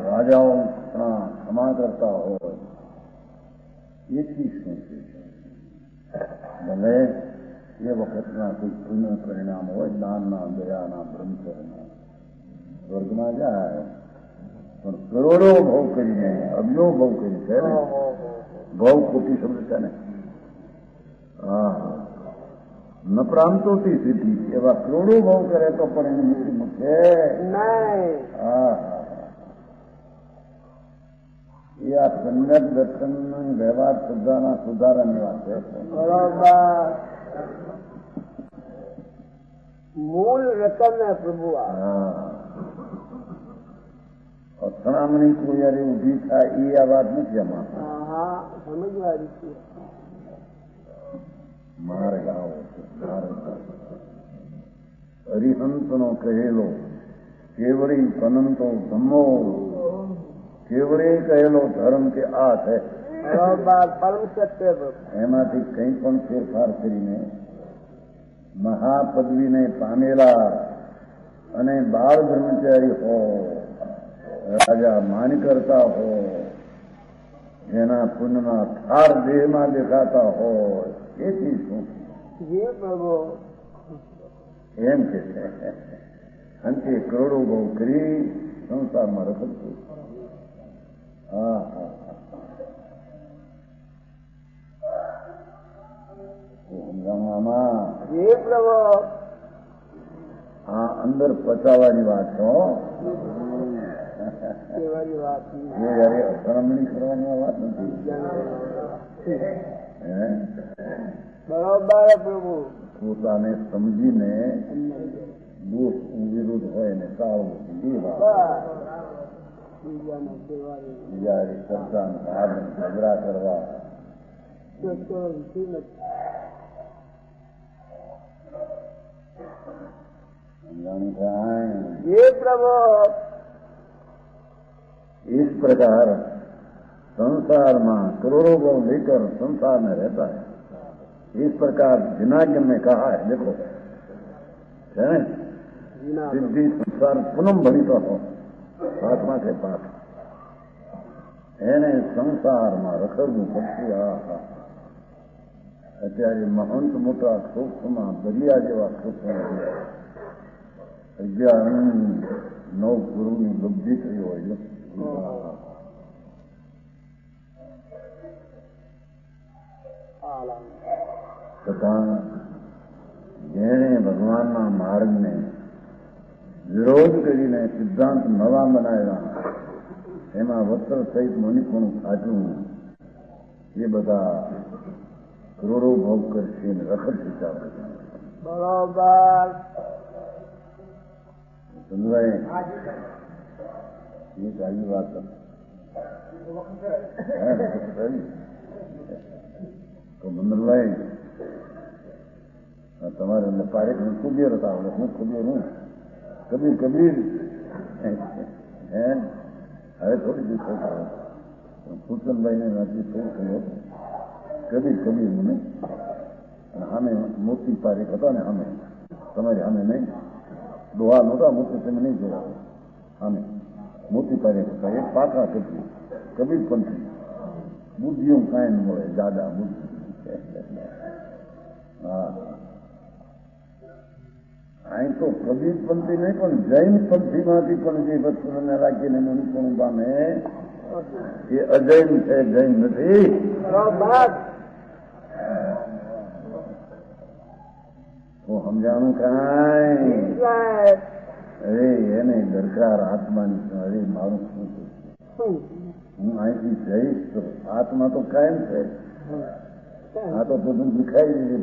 રાજાઓ ક્ષમા કરતા હોય એથી શું છે ભલે એ વખતના કોઈ પુણ્ય પરિણામ હોય દાનના દયાના બ્રહ્મચર્યના સ્વર્ગમાં જાય પણ કરોડો ભાવ કરીને અબજો ભાવ કરી છે ને ભાવ ખોટી શબ્દ છે ને હા ન પ્રાંતોથી સિદ્ધિ એવા કરોડો ભાવ કરે તો પણ એને મુક્તિ મૂકે હા એ આ સંગત દર્શન વ્યવહાર શ્રદ્ધાના સુધારાની વાત છે મૂળ રતન પ્રભુ અથડામણી કોઈ યારે ઉભી થાય એ આ વાત નથી આમાં સમજવારી છે માર્ગ આવો છે હરિહંસનો કહેલો કેવળી અનંતો ધમ્મો કેવળી કહેલો ધર્મ કે આ છે પરમ સત્ય એમાંથી કંઈ પણ ફેરફાર કરીને મહાપદવીને પામેલા અને બાળ બ્રહ્મચારી હો રાજા માન કરતા હો જેના પુણ્યના થાર દેહમાં દેખાતા હોય એથી શું એમ કે છે અંતે કરોડો બહુ કરી સંસારમાં રખડતું હા હા હા અંદર પચાવવાની વાત છો જયારે અથડામણી કરવાની વાત નથી બરોબર પ્રભુ. પોતાને સમજીને દોષ વિરુદ્ધ હોય ને ટાળવું એ વાત. બીજા શ્રદ્ધા ભાવ ઝઘડા કરવા ये प्रभु इस प्रकार संसार में करोड़ों को लेकर संसार में रहता है. इस प्रकार जिनाज्ञ में कहा है, देखो है सिद्धि संसार पुनः भणितो हो आत्मा के पास એને સંસારમાં રખડવું પડશે. અત્યારે મહંત મોટા સૂક્ષ્મમાં દરિયા જેવા સૂક્ષ્મ 11-9 ગુરુની બુદ્ધિ થઈ હોય છતાં જેણે ભગવાનના માર્ગને વિરોધ કરીને સિદ્ધાંત નવા બનાવ્યા એમાં વસ્ત્ર સહિત મણિપણું સાચવું એ બધા કરોડો ભોગ કરશે ને રખડશે ચાલે. બરોબર સમજાય? એ સારી વાત તો મંદરભાઈ તમારે પારેખ કુબેર હતા. હું કુબેર હું કબીર કબીર હવે થોડી દિવસ ભૂષણભાઈ ને નથી થોડું થયું કબીર કબીર મને અને સામે મોતી પારેખ હતા ને સામે તમારી સામે નહીં દોહા નહોતા મોતી તમે નહીં જોયા સામે મોતી પારેખ હતા. એક પાકા કબીર કબીર પંથી બુદ્ધિઓ કાંઈ ન મળે જાદા બુદ્ધિ. હા અહીં તો કબીર પંથી નહીં પણ જૈન પંથીમાંથી પણ જે વસ્તુને રાખીને મનુષ્યનું પામે એ અજૈન છે, જૈન નથી. હું સમજાણું કાંઈ અરે એને દરકાર આત્માની અરે મારું શું છું હું અહીંથી જઈશ તો આત્મા તો કાયમ છે. આ તો બધું દેખાઈ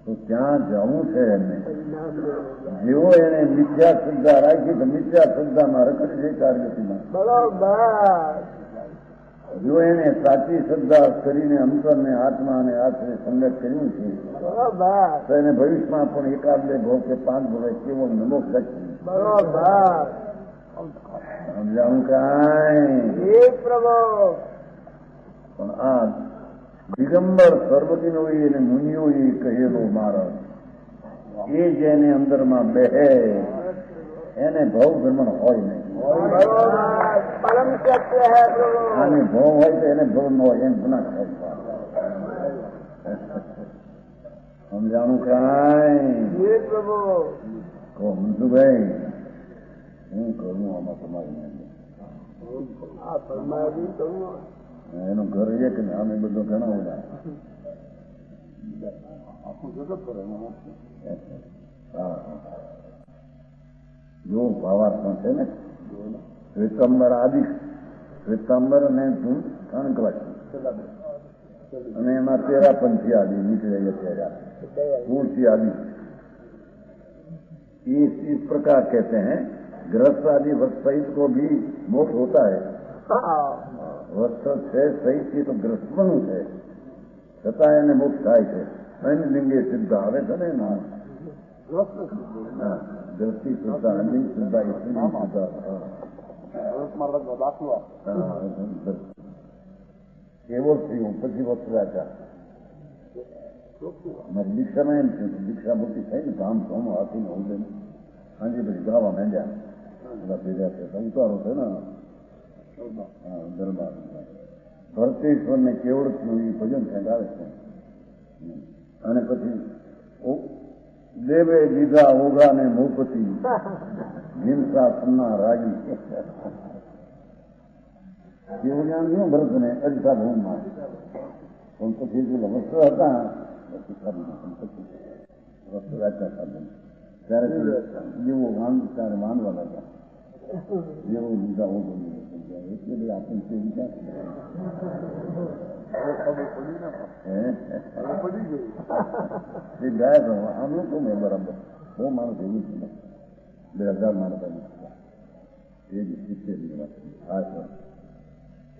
તો ત્યાં જવું છે એમને. જેવો એને મિથ્યા શ્રદ્ધા રાખી તો મિથ્યા શ્રદ્ધામાં રખડી જાય કારગતીમાં. બરોબર. જો એને સાચી શ્રદ્ધા કરીને અંતરને આત્માને આશ્રય સંગત કર્યું છે બરોબર તો એને ભવિષ્યમાં પણ 1-2 ભોગ કે 5 ભોગ કેવો નમો થશે. બરોબર સમજાવું કાંઈ? એ પ્રભુ પણ આ દિગંબર સર્વતીનો અને મુનિઓ કહેલો મારો એ જેને અંદરમાં બેહે એને ભવ ભ્રમણ હોય નહીં. પરમ સત્ય હે પ્રભુ. આને ભવ હોય તો એને ભવ ન હોય એમ ગુના થાય. સમજાણું કાંઈ? એ પ્રભુ કહો મનસુભાઈ હું કરું આમાં તમારી આ પરમાત્મા કરું એનું ઘર એક ને અમે બધું ઘણા બધા આખું જગત કરે. હા જો ભાવાર્થમાં છે ને શ્વેતાંબર આદિ શ્વેતાંબર અને કણકવાસી અને એમાં 13 પંથી આદि નીકળે અત્યારે पूर्ति आदि इस प्रकार कहते हैं. गृहस्थ आदि वस्त्र सहित को भी मोक्ष होता है. वस्त्र છે સહિત થી તો ગ્રસ્તનું છે છતાં એને મોક્ષ થાય છે. અનલિંગે સિદ્ધ આવે છે ને ના દ્રષ્ટિ શુદ્ધા અનલિંગ શુદ્ધા સ્ત્રી શુદ્ધા એવો થયું પછી વસ્ત્રાચાર અમારી દીક્ષામાં એમ છે દીક્ષા મોટી થઈ ને ધામ ધોમ હાથીને હું લઈને સાંજે પછી ગાવા માંડ્યા બધા ભેગા છે ઉતારો છે ને દરબાર ભરતેશ્વરને કેવડનું એ ભજન કંઈક આવે છે અને પછી દેવે દીધા ઓગા ને મોપતિ હિંસા સન્ના રાગી એવું જ્ઞાન નહીં ભરતને અજતા ભૂમમાં પણ પછી વસ્ત્ર હતા વસ્ત્ર રાજા સાધન ત્યારે જેવો વાંધ ત્યારે વાંધવા લાગ્યા જેવો દીધા ઓગો એટલે આપણી કેવી ક્યાં એ ગયા તો આમ લોકો મેં બરાબર બહુ માણસ એવું છે 2000 માણસ ये जिससे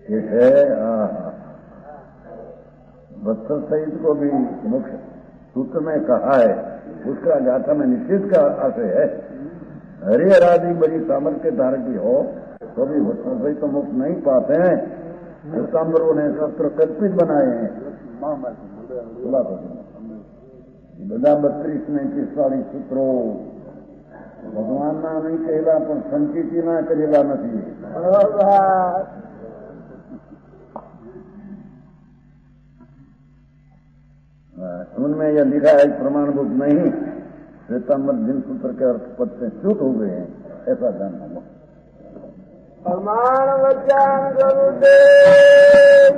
एक है वत्सल सहित को भी मुख्य सूत्र में कहा है, उसका गाथा में निश्चित का आशय है हरिहर आदि बड़ी सामर्थ्य धारक भी हो तो भी वत्सल सहित तो मुक्त नहीं पाते हैं। श्वेतांबरों ने शस्त्र कल्पित बनाए हैं। બધા 32-39 સૂત્રો ભગવાનના નહીં કહેલા પણ સંચિતિના કરેલા નથી। उनमें यह लिखा है प्रमाणभूत नहीं, श्वेतांबर जिन सूत्र के अर्थ पद से च्युत हो गए हैं ऐसा जानना लो। प्रमाण वचन गुरुदेव